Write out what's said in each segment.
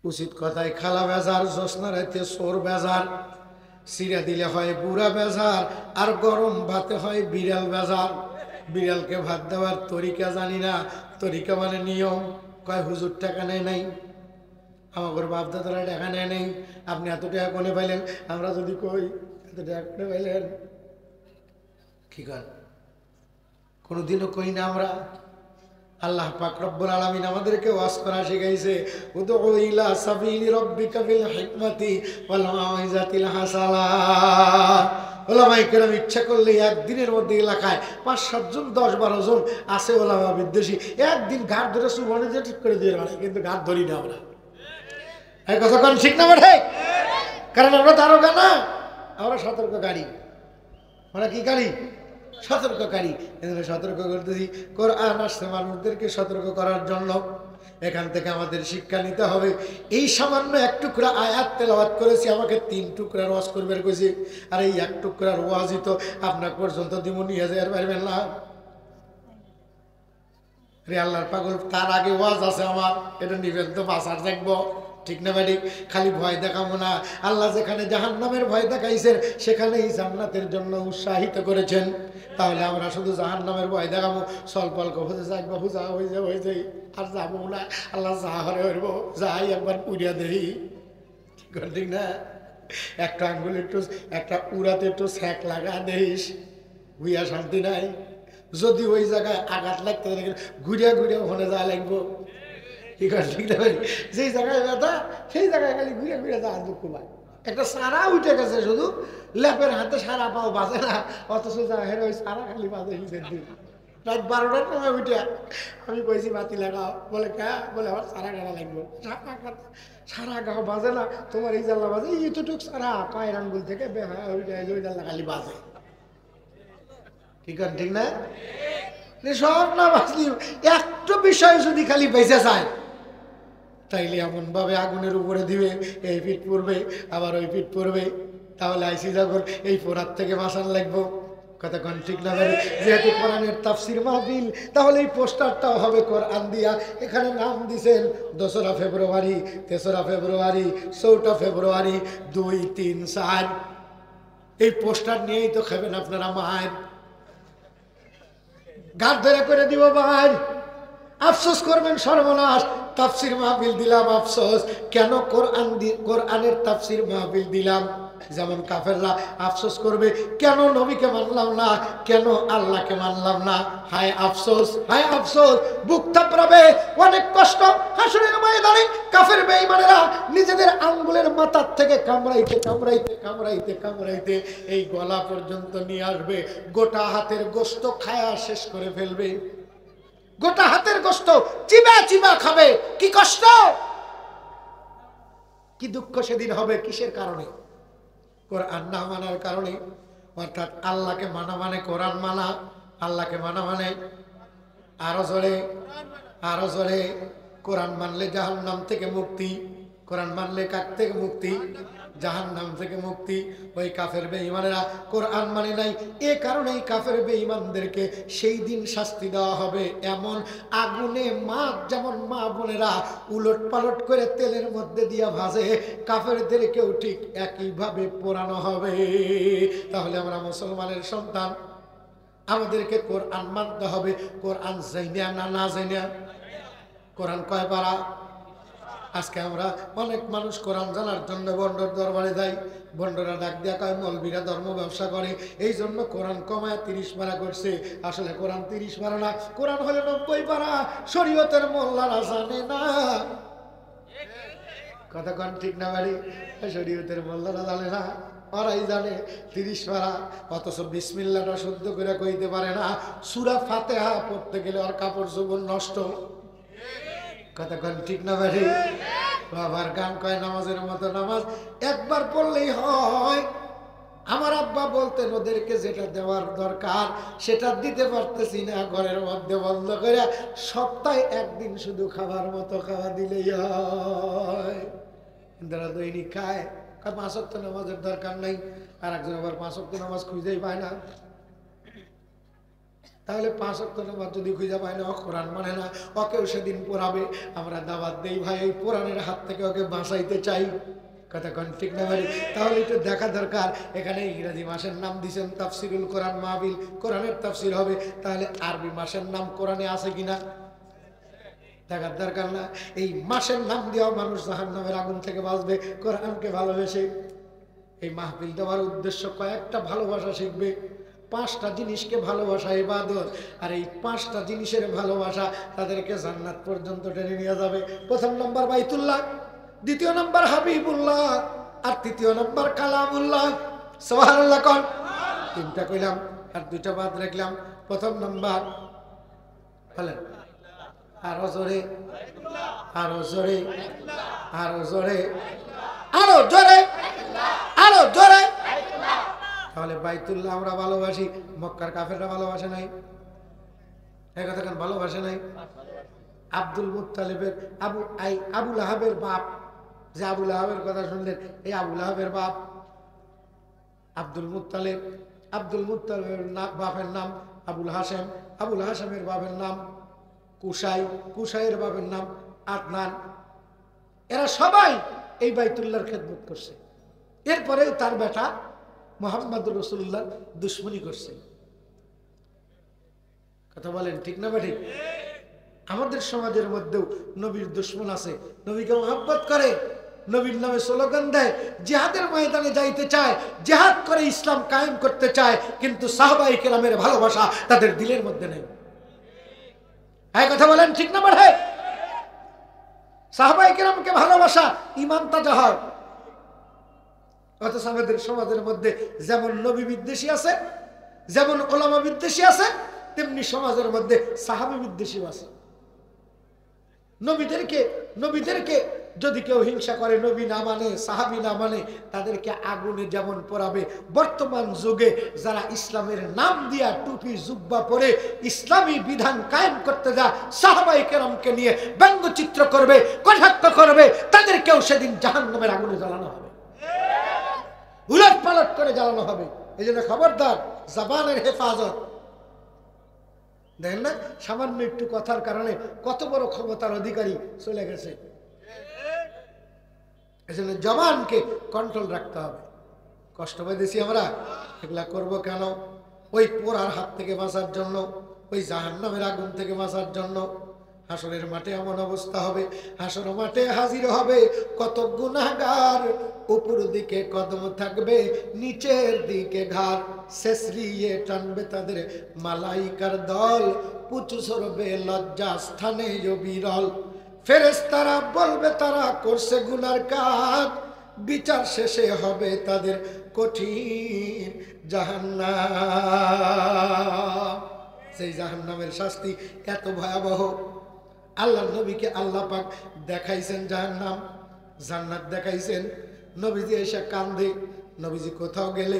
উচিত কথায় খালা বেজার, জ্যোৎস্না রাতে সোর বেজার, সিরা দিলে হয় বুড়া বেজার, আর গরম ভাতে হয় বিড়াল বেজার। বিড়ালকে ভাত দেওয়ার তরিকা জানি না, তরিকা মানে নিয়ম। কয় হুজুর টাকা নেয় নাই, আমাদের বাপদাদারা টাকা নেয় নেই, আপনি এত টাকা কোনে পাইলেন? আমরা যদি কই এত টাকা কোনে পাইলেন, কি কর? কোনোদিনও কই না আমরা। আল্লাহ পাক রব্বুল আলামিন আমাদেরকে ওয়াজ করা শিখাইছে, উদউ ইলা সাবিলি রাব্বিকা বিল হিকমাতি ওয়াল মাউইজাতিল হাসানা। ওলামায়ে কেরাম ইচ্ছা করলে একদিনের মধ্যে এলাকায় ৫-৭ জন ১০-১২ জন আছে ওলামা বিদ্বেষী, একদিন ঘাট ধরে সুবর্ণ দিয়ে ঠিক করে দিয়ে বেড়ায়, কিন্তু ঘাট ধরি না আমরা। এই কথা কোন ঠিক না বেঠে? কারণ আমরা দারোগা না, আমরা সতর্ককারী। আমরা কি কারী? সতর্ককারী। এজন্য সতর্ক করতেছি। কোরআন আসছে মানুষদেরকে সতর্ক করার জন্য। এখান থেকে আমাদের শিক্ষা নিতে হবে। এই সামান্য এক টুকরা আয়াত তেলাওয়াত করেছি, আমাকে ৩ টুকরার ওয়াজ করবার কইছে। আর এই এক টুকরার ওয়াজই তো আপনার পর্যন্ত দিমু নিয়ে যাওয়ার পারবেন না রে আল্লাহর পাগল। তার আগে ওয়াজ আছে আমার, এটা নিবেন তো বাসার দেখবো, ঠিক না ভাই? খালি ভয় দেখাবো না। আল্লাহ যেখানে জাহান্নামের ভয় দেখাইছেন সেখানেই জান্নাতের জন্য উৎসাহিত করেছেন। তাহলে আমরা শুধু জাহান্নামের ভয় দেখাবো, স্বল্প হতে যাই বাবু, যা হয়ে যা হয়ে যাই, আর যাবো না। আল্লাহ যা হরে হইব, যাই একবার পুড়িয়া দেই, ঠিক না? একটা আঙ্গুল একটু, একটা উড়াতে একটু স্যাক লাগা দেইস, বুঝিয়া শান্তি নাই। যদি ওই জায়গায় আঘাত লাগতে ঘুরিয়া ঘুরিয়া ওখানে যা লাগবো, ঠিক আছে? ঠিক না? যেই জায়গায় ব্যথা সেই জায়গায় খালি ঘুরে ঘুরে যাওয়ার দুঃখ পায়। একটা সারা উঠে গেছে, শুধু ল্যাপের হাতে সারা পাও বাজে না, অথচ জাহের ওই সারা খালি বাজে হিসের দিন। রাত 12টার সময় উঠে আমি কইছি বাতি লাগাও, বলে কে? বলে আমার সারা গাড়া লাগবে। সারা গাও বাজে না, তোমার এই জানলা বাজে, এতটুক সারা পায়ের আঙ্গুল থেকে বেহা ওই জানলা খালি বাজে, ঠিক আছে? ঠিক না? সব না বাজলি একটা বিষয় যদি খালি বেঁচে যায়, তাইলে এমন ভাবে আগুনের উপরে দিবে, এই পিঠ পড়বে আবার ওই পিঠ পড়বে। তাহলে আইসি যখন এই পোড়ার থেকে বাঁচান লাগবো, কথা কোন ঠিক না? যেহেতু কোরআনের তাফসির মাহফিল, তাহলে এই পোস্টারটাও হবে কোরআন দিয়া। এখানে নাম দিছেন 2রা ফেব্রুয়ারি, 3রা ফেব্রুয়ারি, 4টা ফেব্রুয়ারি, 2, 3, 4। এই পোস্টার নিয়েই তো খাবেন আপনারা মায়ের। গাছ ধরে করে দিব ভাই, আফসোস করবেন, সর্বনাশ। তাফসির মাহফিল দিলাম, আফসোস কেন? কোরআনের তাফসির মাহফিল দিলাম। যেমন কাফেররা আফসোস করবে, কেন নবীকে মানলাম না, কেন আল্লাহকে মানলাম না। হায় আফসোস, হায় আফসোস, বুক থাপড়াবে, অনেক কষ্ট। হাসরের ময়দানে কাফের বেঈমানেরা নিজেদের আঙ্গুলের মাথার থেকে কামড়াইতে কামড়াইতে কামড়াইতে কামড়াইতে এই গলা পর্যন্ত নিয়ে আসবে, গোটা হাতের গোশত খায়া শেষ করে ফেলবে। গোটা হাতের গোশত চিবা চিবা খাবে। কি কষ্ট, কি দুঃখ সেদিন হবে। কিসের কারণে? কোরআন না মানার কারণে। অর্থাৎ আল্লাহকে মানা মানে কোরআন মানা, আল্লাহকে মানা মানে আরো জোরে, আরো জোরে। কোরআন মানলে জাহান্নাম থেকে মুক্তি। কোরআন মানলে কার থেকে মুক্তি? জাহান্নাম থেকে মুক্তি। ওই কাফের বেঈমানেরা কোরআন মানে নাই, এ কারণেই কাফের বেঈমানদেরকে সেই দিন শাস্তি দেওয়া হবে। এমন আগুনে মাছ যেমন মা বোনেরা উলট পালট করে তেলের মধ্যে দিয়া ভাজে, কাফেরদেরকেও ঠিক একইভাবে পোড়ানো হবে। তাহলে আমরা মুসলমানের সন্তান, আমাদেরকে কোরআন মানতে হবে। কোরআন জাইনা না না জাইনা? কোরআন কয় পারা? আজকে আমরা অনেক মানুষ কোরআন জানার জন্য বন্ডর দরবারে যাই। বন্ডরা ডাক দিয়া কয় মৌলবীরা ধর্ম ব্যবসা করে, এই জন্য কোরআন কমায় 30 পারা করছে। আসলে কোরআন 30 পারা না, কোরআন হলে 90 পারা। শরীয়তের মোল্লারা জানে না, কথা কোন ঠিক না বাড়ি? শরীয়তের মোল্লারা জানে না, ওরাই জানে 30 পারা। অথচ বিসমিল্লাহটা শুদ্ধ করে কইতে পারে না। সূরা ফাতিহা পড়তে গেলে ওর কাপড় চোপড় নষ্ট, কথা কোন ঠিক না বাড়ি? বাবার গান কয় নামাজের মতো নামাজ একবার পড়লেই হয়। আমার আব্বা বলতেন ওদেরকে যেটা দেওয়ার দরকার সেটা দিতে পারতেছি না, ঘরের মধ্যে বন্ধ করে সপ্তাহে একদিন শুধু খাবার মতো খাওয়া দিলেই হয়। যারা দৈনিক খায়, 5 ওয়াক্ত নামাজের দরকার নাই। আর একজন আবার 5 ওয়াক্ত নামাজ খুঁজেই পায় না। তাহলে 5 ওয়াক্ত নামাজ যদি খুঁজে পায় না, ও কোরআন মানে না, ওকেও সেদিন পড়াবে। আমরা দাওয়াত দেই ভাই, এই কোরআনের হাত থেকে ওকে বাঁচাইতে চাই। কথা কোন ঠিক না ভাই? তাহলে একটু দেখা দরকার। এখানে ইংরেজি মাসের নাম দিয়েছেন তাফসিরুল কোরআন মাহফিল, কোরআনের তাফসির হবে, তাহলে আরবি মাসের নাম কোরআনে আছে কিনা দেখার দরকার না? এই মাসের নাম দেওয়া মানুষ জাহান্নামের আগুন থেকে বাঁচবে কোরআনকে ভালোবেসে। এই মাহফিল দেওয়ার উদ্দেশ্য কয়েকটা ভালোবাসা শিখবে, 5টা জিনিসকে ভালোবাসা ইবাদত, আর এই 5টা জিনিসের ভালোবাসা তাদেরকে জান্নাত পর্যন্ত টেনে নিয়ে যাবে। প্রথম নম্বর বাইতুল্লাহ, দ্বিতীয় নম্বর হাবিবুল্লাহ, আর তৃতীয় নম্বর কালামুল্লাহ। সুবহানাল্লাহ কোন? 3টা কইলাম আর 2টা বাদ রাখলাম। প্রথম নম্বর বলেন, আরো জোরে, আরো জোরে, আরো জোরে, আরো জোরে, আরো জোরে। তাহলে বাইতুল্লাহ আমরা ভালোবাসি, মক্কার কাফেররা ভালোবাসে নাই? এই কথা কেন ভালোবাসে নাই? আব্দুল মুত্তালিবের আবু লাহাবের বাপ, যে আবু লাহাবের কথা শুনলেন, এই আবু লাহাবের বাপ আব্দুল মুত্তালিব। আব্দুল মুত্তালিবের বাপের নাম আবুল হাসেম, আবুল হাসেমের বাপের নাম কুসাই, কুসাইয়ের বাপের নাম আদনান। এরা সবাই এই বাইতুল্লাহর খেদমত করছে। এরপরে তার বেটা মুহাম্মদুর রাসূলুল্লাহ দুশমনী করছে। কথা বলেন ঠিক না বেঠিক? আমাদের সমাজের মধ্যেও নবীর দুশমন আছে, নবীকে মহব্বত করে, নবীর নামে স্লোগান দেয়, জিহাদের ময়দানে যাইতে চায়, জিহাদ করে ইসলাম কায়েম করতে চায়, কিন্তু সাহাবায়ে কেরামের ভালোবাসা তাদের দিলের মধ্যে নেই। এই কথা বলেন ঠিক না বেঠিক? সাহাবায়ে কেরামকে ভালোবাসা ঈমান তাজা হয়। অথচ আমাদের সমাজের মধ্যে যেমন নবী বিদ্বেষী আছে, যেমন ওলামা বিদ্বেষী আছে, তেমনি সমাজের মধ্যে সাহাবী বিদ্বেষী আছে। নবীদেরকে যদি কেউ হিংসা করে, নবী না মানে, সাহাবী না মানে, তাদেরকে আগুনে যেমন পোড়াবে, বর্তমান যুগে যারা ইসলামের নাম দিয়া টুপি জুব্বা পরে ইসলামী বিধান কায়েম করতে যা সাহাবায়ে কেরামকে নিয়ে ব্যঙ্গচিত্র করবে, কটাক্ষ করবে, তাদেরকেও সেদিন জাহান্নামের আগুনে জ্বালানো হবে, উলট পালট করে জ্বালানো হবে। এই জন্য খবরদার, জবানের হেফাজত। দেখেন না, সামান্য একটু কথার কারণে কত বড় ক্ষমতার অধিকারী চলে গেছে। এই জন্য জবানকে কন্ট্রোল রাখতে হবে। কষ্ট পাইতেছি আমরা, এগুলা করব কেন? ওই পোড়ার হাত থেকে বাঁচার জন্য, ওই জাহান্নামের আগুন থেকে বাঁচার জন্য। হাসরের মাঠে এমন অবস্থা হবে, হাসর মাঠে হাজির হবে কত গুনাহগার, উপর দিকে কদম থাকবে, নিচের দিকে ঘাড়, শেষরিয়ে টানবে তাদের মালাইকার দল, পুচু সরবে লজ্জা স্থানে বিরল। ফেরেশতারা বলবে তারা করছে গুনার কাজ, বিচার শেষে হবে তাদের কঠিন জাহান্নাম। সেই জাহান্নামের শাস্তি এত ভয়াবহ। আল্লাহর নবীকে আল্লাহ পাক দেখাইছেন জাহান্নাম, জান্নাত দেখাইছেন। নবীজি এসে কান্দে। নবীজি কোথাও গেলে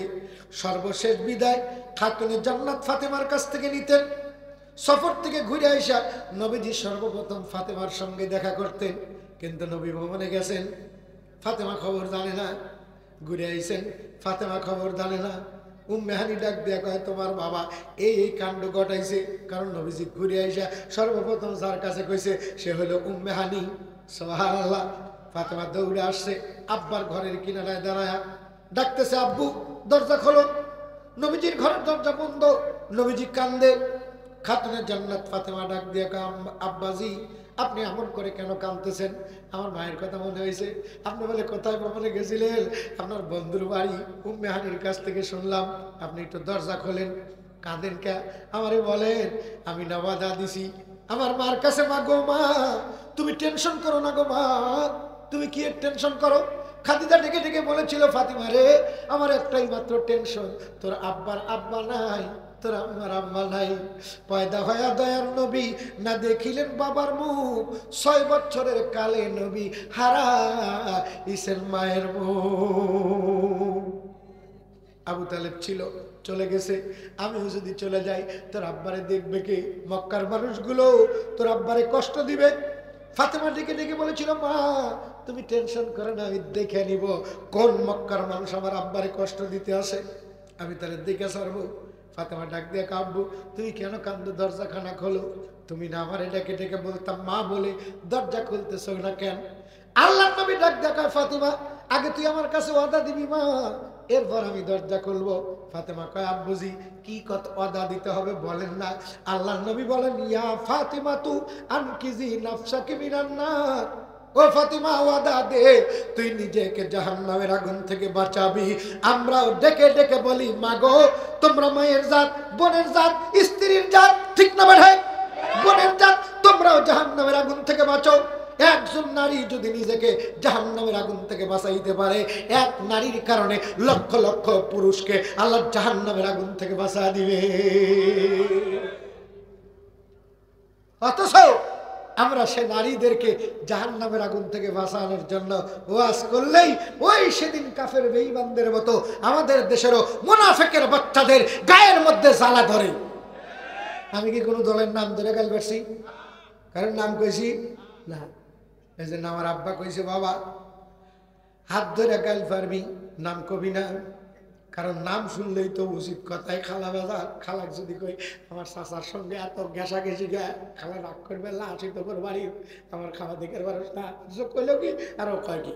সর্বশেষ বিদায় খাতুনে জান্নাত ফাতেমার কাছ থেকে নিতেন। সফর থেকে ঘুরে আইসা নবীজি সর্বপ্রথম ফাতেমার সঙ্গে দেখা করতেন, কিন্তু নবী ভবনে গেছেন, ফাতেমা খবর জানে না। ঘুরে আইছেন, ফাতেমা খবর জানে না। উম্মে হানি ডাক দিয়া কয়, তোমার বাবা এই কাণ্ড ঘটাইছে। কারণ নবীজি ঘুরে আইসা সর্বপ্রথম যার কাছে কইছে সে হলো উম্মে হানি। সুবহানাল্লাহ। ফাতেমা দৌড়ে আসছে, আব্বার ঘরের কিনারায় দাঁড়ায়া ডাকতেছে, আব্বু দরজা খোলো। নবীজির ঘরের দরজা বন্ধ। নবীজি কান্দে। খাতুনে জান্নাত ফাতেমা ডাক দিয়া কয়, আব্বাজি আপনি এমন করে কেন কাঁদতেছেন? আমার মায়ের কথা মনে হয়েছে। আপনি বলে কোথায় ভ্রমণে গেছিলেন? আপনার বন্ধুর বাড়ি। উম্মে হানির কাছ থেকে শুনলাম আপনি একটু দরজা খোলেন। কাঁদেন কে? আমারে বলেন আমি নামাজা দিছি আমার মার কাছে। মা গো মা, তুমি টেনশন করো না গো মা, তুমি কি টেনশন করো? খাদিজা ডেকে ডেকে বলেছিল, ফাতিমা রে আমার একটাই মাত্র টেনশন, তোর আব্বার আব্বা নাই, তোর আমার আম্মা নাই। পয়দা হয়া দয়ার নবী না দেখিলেন বাবার মুখ, 6 বছরের কালে নবী হারা ইসের মায়ের মুখ। আবু তালেব ছিল, চলে গেছে। আমিও যদি চলে যাই তোর আব্বারে দেখবে কে? মক্কার মানুষগুলো তোর আব্বারে কষ্ট দিবে। ফাতেমা ডেকে ডেকে বলেছিল, মা তুমি টেনশন করো না, আমি দেখে নিব কোন মক্কার মানুষ আমার আব্বারে কষ্ট দিতে আসে, আমি তাহলে দেখে ছাড়বো। ফাতেমা ডাক দিয়ে, আব্বু তুমি কেন কান্দো? দরজাখানা খোলো। তুমি না আমারে ডেকে ডেকে বলতাম মা বলে, দরজা খুলতেছ না কেন? আল্লাহর নবী ডাক দেখা, ফাতেমা আগে তুই আমার কাছে ওয়াদা দিবি মা, এরপর আমি দরজা খুলবো। ফাতেমা কয়, আব্বুজি কি কত ওয়াদা দিতে হবে বলেন না। আল্লাহর নবী বলেন, ইয়া ফাতেমা তু আনকিজি নাফসাকি মিনান নার, ও ফাতেমা ওয়াদা দে তুই নিজেকে জাহান্নামের আগুন থেকে বাঁচাবি। আমরাও ডেকে ডেকে বলি, মাগো তোমরা মায়ের জাত, বোনের জাত, স্ত্রীর জাত, ঠিক না বেঠে? বোনের জাত, তোমরাও জাহান্নামের আগুন থেকে বাঁচো। একজন নারী যদি নিজেকে জাহান্নামের আগুন থেকে বাঁচাইতে পারে, এক নারীর কারণে লক্ষ লক্ষ পুরুষকে আল্লাহ জাহান্নামের আগুন থেকে বাঁচা দিবে। অথচ আমরা সে নারীদেরকে জাহান্নামের আগুন থেকে বাঁচানোর জন্য ওয়াজ করলেই ওই সেদিন কাফের বেঈমানদের মতো আমাদের দেশেরও মুনাফিকের বাচ্চাদের গায়ের মধ্যে জ্বালা ধরে। আমি কি কোনো দলের নাম ধরে গাল পারছি? কারণ নাম কইছি না। এই জন্য আমার আব্বা কইছে, বাবা হাত ধরে গাল পারবি, নাম কবি না। কারণ নাম শুনলেই তো উচিত কথায় খালা বাজার। খালাক যদি কই আমার চাচার সঙ্গে এত ঘেঁষা ঘেঁষি গায়ে, খালা রাগ করবে, আসি তো করে বাড়ি, আমার খাওয়া দিকের মানুষ না যোগ কইল কি আর ও কয় কি,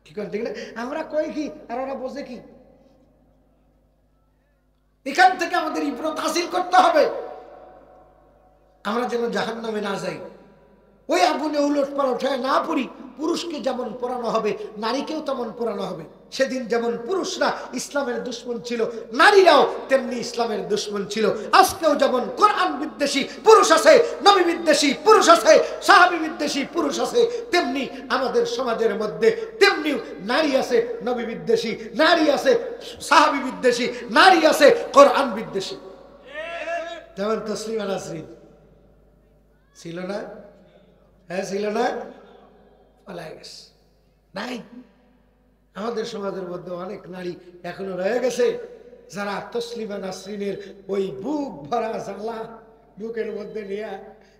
ঠিক ঠিক না? আমরা কই কি আর ওরা বোঝে কি? এখান থেকে আমাদের ইবরত হাসিল করতে হবে, আমরা যেন জাহান্নামে না যাই। ওই আগুনে উলট পালট হয়ে না পড়ি। পুরুষকে যেমন পড়ানো হবে, নারীকেও তেমন পড়ানো হবে। সেদিন যেমন পুরুষরা ইসলামের দুশ্মন ছিল, নারীরাও তেমনি ইসলামের দুশ্মন ছিল। আজকেও যেমন কোরআন বিদ্বেষী পুরুষ আছে, নবী বিদ্বেষী পুরুষ আছে, সাহাবী বিদ্বেষী পুরুষ আছে, তেমনি আমাদের সমাজের মধ্যে তেমনি নারী আছে নবী বিদ্বেষী, নারী আছে সাহাবী বিদ্বেষী, নারী আছে কোরআন বিদ্বেষী। যেমন তসলিমা নাসরিন ছিল না? হ্যাঁ ছিল না? পালায় গেছে। নাই, আমাদের সমাজের মধ্যে অনেক নারী এখনো রয়ে গেছে যারা তসলিমা নাসরিনের ওই বুক ভরা জ্বালা বুকের মধ্যে নিয়ে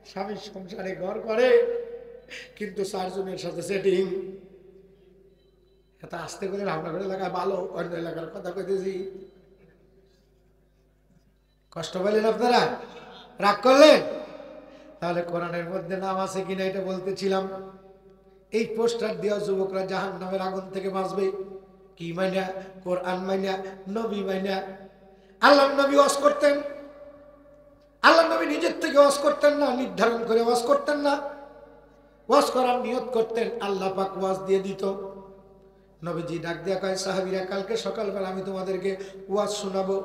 স্বামীর সংসারে ঘর করে, কিন্তু চারজনের সাথে সেটিং। এত আস্তে করে রান্নাঘর এলাকায় ভালো, অন্য এলাকার কথা কইতেছি। কষ্ট পেলেন আপনারা? রাগ করলেন? তাহলে কোরআনের মধ্যে নাম আছে কিনা এটা বলতেছিলাম। এই পোস্টার দেওয়া যুবকরা জাহান্নামের আগুন থেকে বাঁচবে কি মাইনা? কোরআন মাইনা, নবী মাইনা। আল্লাহর নবী ওয়াজ করতেন, আল্লাহর নবী নিজের থেকে ওয়াজ করতেন না, নির্ধারণ করে ওয়াজ করতেন না। ওয়াজ করার নিয়ত করতেন, আল্লাহ পাক ওয়াজ দিয়ে দিত। নবীজি ডাক দিয়া কয়, সাহাবীরা কালকে সকালবেলা আমি তোমাদেরকে ওয়াজ শোনাবো।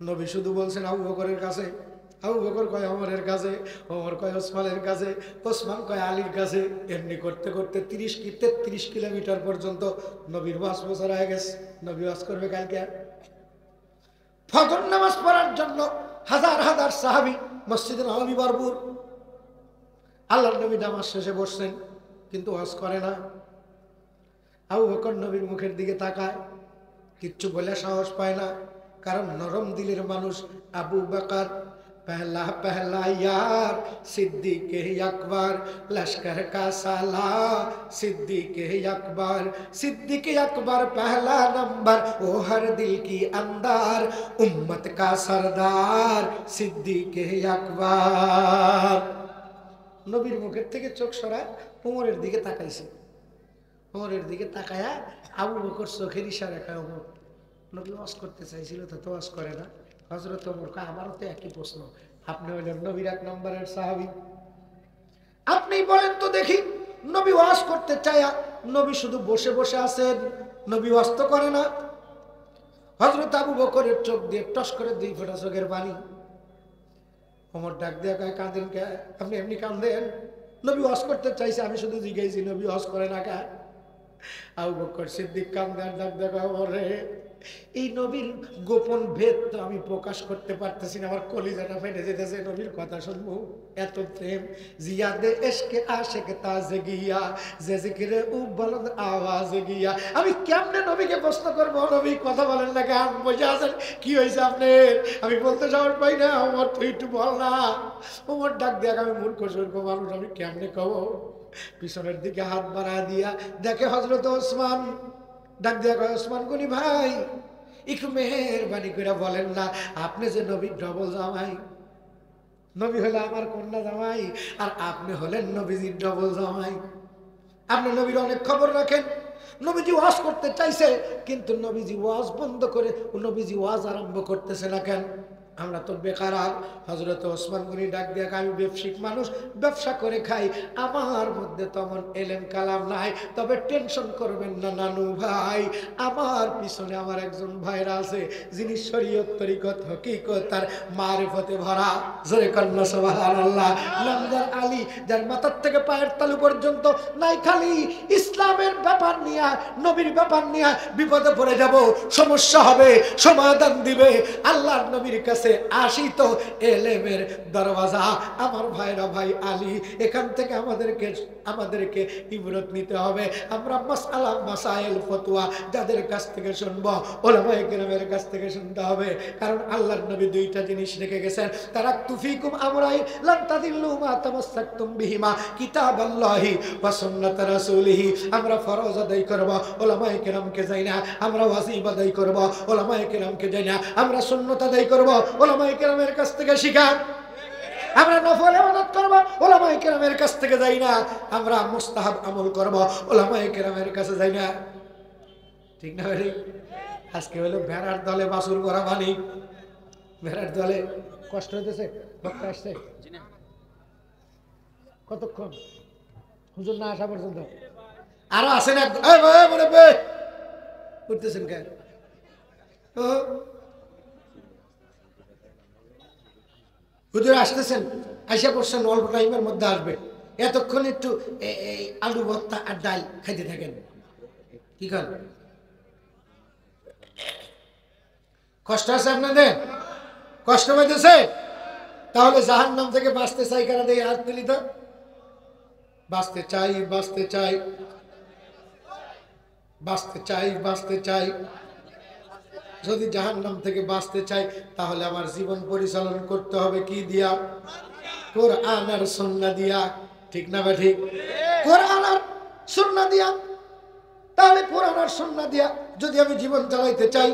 নবী শুধু বলছেন আবু বকরের কাছে, আবু বকর কয় ওমরের কাছে, ওমর কয় ওসমানের কাছে, ওসমান কয় আলীর কাছে। এমনি করতে করতে 33 কিলোমিটার পর্যন্ত নবীর ওয়াজ প্রচার হয়ে গেছে। নবী ওয়াজ করবে কালকে। ফজর নামাজ পড়ার জন্য হাজার হাজার সাহাবী মসজিদে নববী ভরপুর। আল্লাহর নবী নামাজ শেষে বসছেন, কিন্তু ওয়াজ করে না। আবু বকর নবীর মুখের দিকে তাকায়, কিচ্ছু বলে সাহস পায় না, কারণ নরম দিলের মানুষ আবু বকর। पहला पहला यार सिद्दीक अकबर, लश्कर का साला सिद्दीक अकबर, सिद्दीक अकबर पहला नंबर, वो हर दिल की अंदर, उम्मत का सरदार सिद्दीक अकबर। নবীর মুখের থেকে চোখ সরায় ওমরের দিকে তাকাইছে। ওমরের দিকে তাকায়া আবু বকর চোখের ইশারা খায় ওমর। নবী ওয়াজ করতে চাইছিল তো ওয়াজ করে না। হযরত ওমর কয়, আমারও তো একই প্রশ্ন, আপনি হলেন নবীর 1 নম্বরের সাহাবী, আপনি বলেন তো দেখি, নবী ওয়াজ করতে চায়া নবী শুধু বসে বসে আছেন, নবী ওয়াজ তো করে না। হযরত আবু বকরের চোখ দিয়ে টস করে 2 ফোঁটা চোখের পানি। ওমর ডাক দিয়ে কয়, কাঁদেন কে? আপনি এমনি কাঁদেন? নবী ওয়াজ করতে চাইছে, আমি শুধু জিজ্ঞাসি নবী ওয়াজ করে না কে? আবু বকর সিদ্দিক কান্দার ডাক দিয়ে কয়, ওরে এই নবীর গোপন ভেদ তো আমি প্রকাশ করতে পারতেছি না, আমার কলিজাটা ফেটে যেতেছে নবীর কথা শুনবো। এত প্রেম জিয়াদে ইশকে আশিক তাজে গিয়া, যে জিকিরে ও বলদ আওয়াজে গিয়া। আমি কেমনে নবীকে প্রশ্ন করবো, নবী কথা বলেন না কেন, বসে আছেন, কি হয়েছে আপনি? আমি বলতে সাহস পাই না। ওমর তুই একটু বল না। ওমর ডাক দেখ, আমি মূর্খ সূর্খ মানুষ, আমি কেমনে কব? পিছনের দিকে হাত বাড়া দিয়া দেখে হযরত ওসমান। ডাক দিয়া কয়, ওসমান গনি ভাই, একটু মেহেরবানি করে বলেন না, আপনি যে নবীর ডবল জামাই, নবী হলে আমার কন্যা জামাই, আর আপনি হলেন নবীজির ডবল জামাই। আপনি নবীর অনেক খবর রাখেন। নবীজি ওয়াজ করতে চাইছে, কিন্তু নবীজি ওয়াজ বন্ধ করে নবীজি ওয়াজ আরম্ভ করতেছে না কেন? আমরা তো বেকার। হযরত ওসমান গনি ডাক দিয়ে, আমি ব্যবসায়িক মানুষ, ব্যবসা করে খাই, আমার মধ্যে তেমন এলেম কালাম নাই, তবে টেনশন করবেন না নানু ভাই, আমার পিছনে আমার একজন ভাইরা আছে যিনি শরীয়ত তরিকত হকিকত তার মারিফতে ভরা। জোরে কন্না সুবহানাল্লাহ। নামদার আলী, যার মাথার থেকে পায়ের তালু পর্যন্ত নাই খালি ইসলামের ব্যাপার নিয়ে, নবীর ব্যাপার নিয়ে বিপদে পড়ে যাব, সমস্যা হবে, সমাধান দিবে আল্লাহর নবীর কাছে আসি তো এলেমের দরওয়াজা। আমার ভাইরা, ভাই আলী, এখান থেকে আমাদেরকে ইবরত নিতে হবে। আমরা মাসআলা মাসাইল ফতোয়া যাদের কাছ থেকে শুনবো, উলামায়ে কেরামের কাছ থেকে শুনতে হবে। কারণ আল্লাহর নবী দুইটা জিনিস রেখে গেছেন, তারাকতু ফীকুম আমরাইন লান তাদিল্লু মা তামাসসাকতুম বিহিমা কিতাবাল্লাহি ওয়া সুন্নাত রাসূলিহি। আমরা ফরজ আদায় করব, উলামায়ে কেরামকে যাই না। আমরা ওয়াজিব আদায় করব, উলামায়ে কেরামকে যাই না। আমরা সুন্নাত আদায় করব, উলামায়ে কেরামের কাছ থেকে শিখা। আমরা নফল ইবাদত করব, উলামায়ে কেরামের কাছ থেকে যাই না। আমরা মুস্তাহাব আমল করব, উলামায়ে কেরামের কাছে যাই না। ঠিক না ভাই? আজকে হলো ভেড়ার দলে বাছুর করা মানি। ভেড়ার দলে কষ্ট হইতেছে। বক্তা আসছে কতক্ষণ? হুজুর না আসা পর্যন্ত আরো আসেন এক উঠতেছেন কেন? হুজুর আসতেছেন, আইসা পড়ছেন, অল্প টাইমের মধ্যে আসবে। এতক্ষণ একটু আলু ভর্তা আর ডাল খাইতে থাকেন। কি করেন? কষ্ট আছে আপনাদের? কষ্ট হইতেছে? তাহলে জাহান্নাম থেকে বাঁচতে চাই কারা? দিয়ে হাত তুলি তো। বাঁচতে চাই, বাঁচতে চাই, বাঁচতে চাই, বাঁচতে চাই। যদি জাহান্নাম থেকে বাঁচতে চাই, তাহলে আমার জীবন পরিচালনা করতে হবে কি দিয়া? কোরআন আর সুন্নাহ দিয়া। ঠিক না বা ঠিক? কোরআন আর সুন্নাহ দিয়া। তাহলে কোরআন আর সুন্নাহ দিয়া যদি আমি জীবন চালাইতে চাই,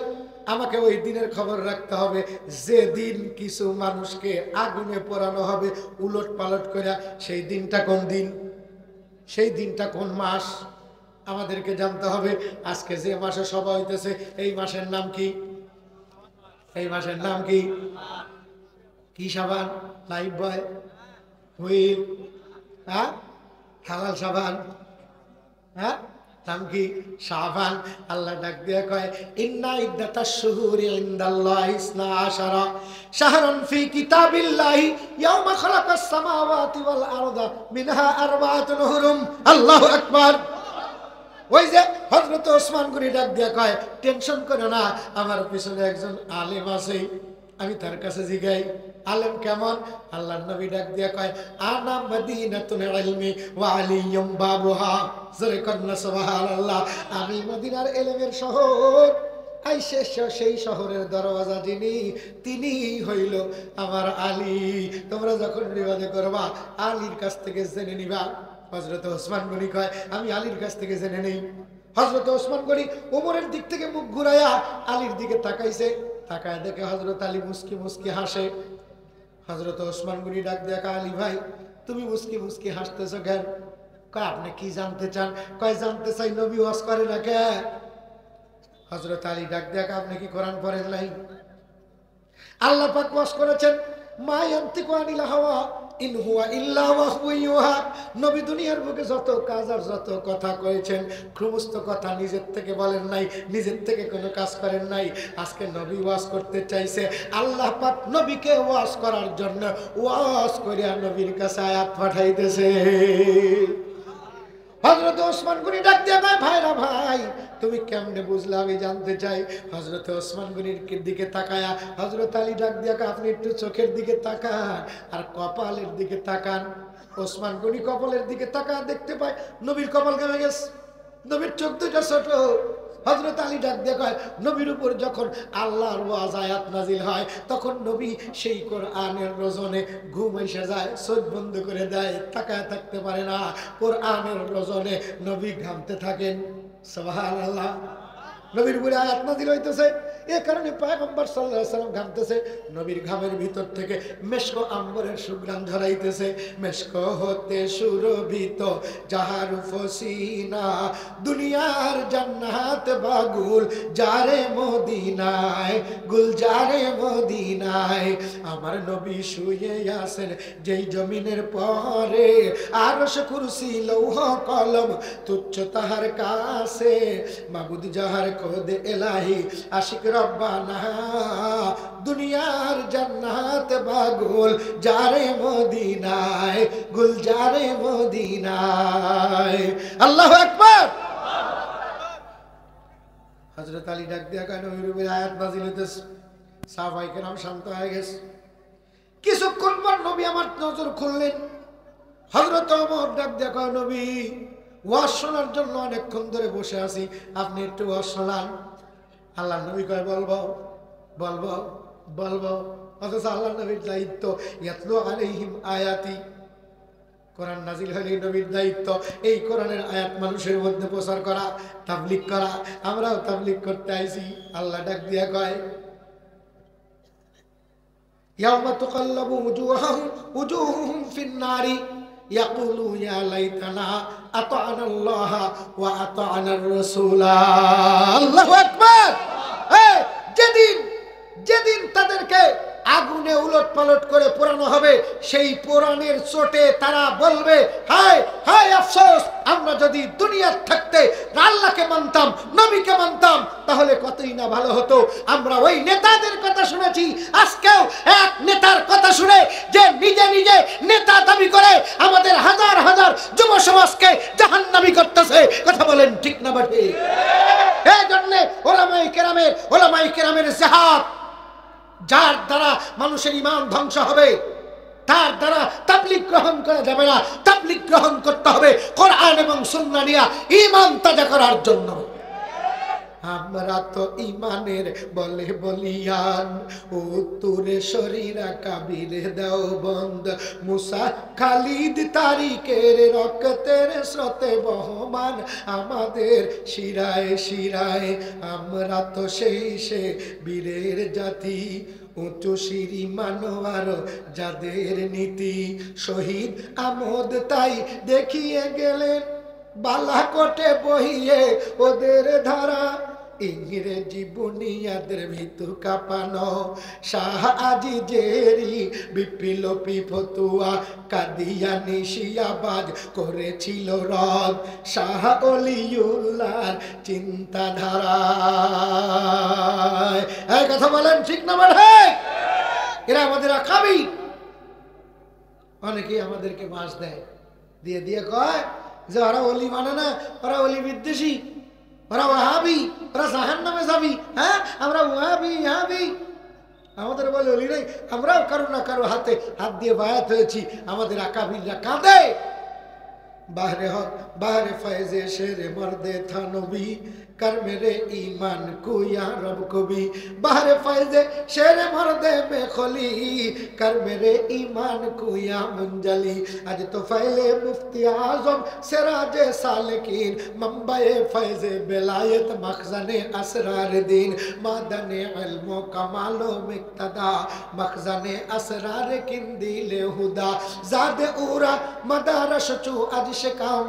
আমাকে ওই দিনের খবর রাখতে হবে যে দিন কিছু মানুষকে আগুনে পোড়ানো হবে উলট পালট করে। সেই দিনটা কোন দিন? সেই দিনটা কোন মাস? আমাদেরকে জানতে হবে। আজকে যে মাসে সভা হইতেছে, এই মাসের নাম কি? এই মাসের নাম কি? কি সাবান? লাইফ বয়, হুইল, হ্যাঁ, হালাল সাবান, হ্যাঁ, নাম কি? শাবান। আল্লাহ ডাক দিয়ে কয়, ইন্না ইদ্দাতাশ শুহুরি ইনদাল্লাহি 12 শাহরান ফি কিতাবিল্লাহি ইয়াওমা খালাকাস সামাওয়াতি ওয়াল আরদা মিনহা আরবাআতুন হুরুম। আল্লাহু আকবার। ওই যে হযরত ওসমান গনি ডাক দিয়ে কয়, টেনশন করো না, আমার পিছনে একজন আলেম আছে, আমি তার কাছে জিগাই। আলেম কেমন? আল্লাহর নবী ডাক দিয়া কয়, আনা মদিনাতুল ইলমি ওয়া আলিয়ুম বাবুহা। জোরে কন্না সুবহানাল্লাহ। আমি মদিনার ইলমের শহর, আইসে সেই শহরের দরওয়াজা যিনি, তিনি হইল আমার আলী। তোমরা যখন বিবাদে করবা, আলীর কাছ থেকে জেনে নিবা। হযরত ওসমান গনি কয়, আমি আলীর কাছ থেকে জেনে নেই। হযরত ওসমান গনি ওমরের দিক থেকে মুখ ঘুরাইয়া আলীর দিকে তাকাইছে। তাকায় দেখে হযরত আলী মুস্কি মুস্কি হাসে। হযরত ওসমান গনি ডাক দিয়ে, আলী ভাই, তুমি মুস্কি মুস্কি হাসতেছো কেন? কয়, আপনি কি জানতে চান? কয়, জানতে চাই নবী ওয়াজ করে না কে? হযরত আলী ডাক দিয়ে, আপনি কি কোরআন পড়েন নাই? আল্লাহ পাক ওয়াজ করেছেন, মা ইয়ান্তিকু আনিল হাওয়া ইন হুয়া ইল্লা ওয়াহয়ুন ইউহা। নবী দুনিয়ার বুকে যত কাজ আর যত কথা করেছেন, সমস্ত কথা নিজের থেকে বলেন নাই, নিজের থেকে কোনো কাজ করেন নাই। আজকে নবী ওয়াজ করতে চাইছে, আল্লাহ পাক নবীকে ওয়াজ করার জন্য ওয়াজ করিয়া নবীর কাছে আয়াত পাঠাইতেছে। হযরত ওসমান গনি ডাক দিয়ে কয়, ভাইরা ভাই, তুমি কেমনে বুঝলে? আমি জানতে চাই। হযরত ওসমান গনির দিকে তাকায়া হযরত আলী ডাক দিয়ে কয়, আপনি একটু চোখের দিকে তাকান আর কপালের দিকে তাকান। ওসমান গনি কপালের দিকে তাকা, দেখতে পায় নবীর কপাল কেমে গেছে, নবীর চোখ দুইটা ছোট। হযরত আলী ডাক দিয়ে কয়, নবীর উপর যখন আল্লাহর ওয়াজ আয়াত নাজিল হয়, তখন নবী সেই কোরআনের রজনে ঘুম এসে যায়, চোখ বন্ধ করে দেয়, তাকায় থাকতে পারে না। কোরআনের রজনে নবী ঘামতে থাকেন। সুবহানাল্লাহ। নবীর উপরে আয়াত নাজিল হইতেছে, এ কারণে পয়গম্বর সাল্লাল্লাহু আলাইহি ওয়াসাল্লাম ঘামতেছে, নবীর ঘামের ভিতর থেকে মেশক আম্বরের সুঘ্রাণ ঝরাইতেছে। মেশক হতে সুরভিত যাহার ফসিনা, দুনিয়ার জান্নাত বাগুল যারে মদিনায়, গুলজারে মদিনায়। আমার নবী শুয়ে আছেন যেই জমিনের পরে, আরশ কুরসি লৌহ কলম তুচ্ছ তাহার কাছে। মাবুদ যাহার খোদ এলাহি আশিক রব্বানা, দুনিয়ার জান্নাত বাগুল যারে মদিনায়, গুলজারে মদিনায়। আল্লাহু আকবার। হযরত আলী ডাক দিয়া কয় নবীর আয়াত নাযিল হইতেছে, সাহাবায়ে কেরাম শান্ত হয়ে গেছে। কিছুক্ষণ পর নবী আমার নজর খুললেন। হযরত ওমর ডাক দিয়া কয় নবী, ওয়াজ শোনার জন্য অনেকক্ষণ ধরে বসে আছি, আপনি একটু ওয়াজ শোনান। আল্লাহ নবী কয় বলবো বলবো বলবো। অথচ আল্লাহ নবীর দায়িত্ব ইয়াতলু আলাইহিম আয়াতি, কোরআন নাজিল হলে নবীর দায়িত্ব এই কোরআনের আয়াত মানুষের মধ্যে প্রচার করা, তাবলীগ করা। আমরাও তাবলীগ করতে আইছি। আল্লাহ ডাক দিয়া কয় ইয়াউমা তুকাল্লাবু উজুহুম ফিন-নারি ইয়াকুলু ইয়া লাইতানা আতা'না আল্লাহ ওয়া আতা'না আর-রাসূলা। আল্লাহু আকবার। যেদিন যেদিন তাদেরকে আগুনে উলটপালট করে পোড়ানো হবে, সেই পোড়ানোর চোটে তারা বলবে হায় হায় আফসোস, আমরা যদি দুনিয়ার থাকতে আল্লাহকে মানতাম, নবীকে মানতাম, তাহলে কতই না ভালো হতো। আমরা ওই নেতাদের কথা শুনেছি, আজকেও এক নেতার কথা শুনে যে নিজে নিজে নেতা দাবি করে আমাদের হাজার হাজার যুব সমাজকে জাহান্নামী করতেছে। কথা বলেন ঠিক না বাটে? এই জন্য ওলামায়ে কেরামের জিহাদ, যার দ্বারা মানুষের ঈমান ধ্বংস হবে, তার দ্বারা তাবলীগ গ্রহণ করা যাবে না। তাবলীগ গ্রহণ করতে হবে কোরআন এবং সুন্নাহ নিয়ে ঈমান তাজা করার জন্য। আমরা তো ঈমানের বলে বলিয়ান, ও তুরে শরীরা কাবিরে দেওবন্দ, মুসা খালিদ তারিকের রক্তের স্রোতে বহমান আমাদের শিরায় শিরায়। আমরা তো সেই সে বীরের জাতি, উঁচু সিঁড়ি মানোয়ার যাদের নীতি। শহীদ আমোদ তাই দেখিয়ে গেলেন, বালাকোটে বহিয়ে ওদের ধারা। ইংরেজি বুনিয়াদের ভিতর কাঁপানো শাহ আজিজেরি বিপ্লবী ফতুয়া, কাদিয়ানি শিয়াবাজ করেছিল রদ শাহ অলিউল্লাহর চিন্তাধারা। এই কথা বলেন ঠিক না বলে? এরা আমাদের আকাবি। অনেকেই আমাদেরকে বাঁশ দেয়, দিয়ে দিয়ে কয় যে ওরা অলি মানে না, ওরা অলি বিদ্বেষী, ওরা ওয়াহাবি, ওরা জাহান্নামে যাবি। হ্যাঁ, আমরা ওয়াহাবি ওয়াহাবি, আমাদের বলে অলি নাই। আমরাও কারো না কারো হাতে হাত দিয়ে বায়াত হয়েছি। আমাদের আকাবিররা কাঁদে। বাহরে হক বাহরে ফয়েজে শেরে মর্দে থা নবী, कर मेरे ईमान को या रब को भी। बाहर फैज़े शेर मर्दे में खली, कर मेरे ईमान को या मुंजली। आज तो फैले मुफ्ती आज़म सिराजे सालिकीन, मंबए फैज़े बेलायत मखज़ने असरार दीन। मादने इल्मो कमालो मिक्तदा, मखज़ने असरार किंदीले हुदा। ज़ादे उरा मदारश चू आज शिकाम,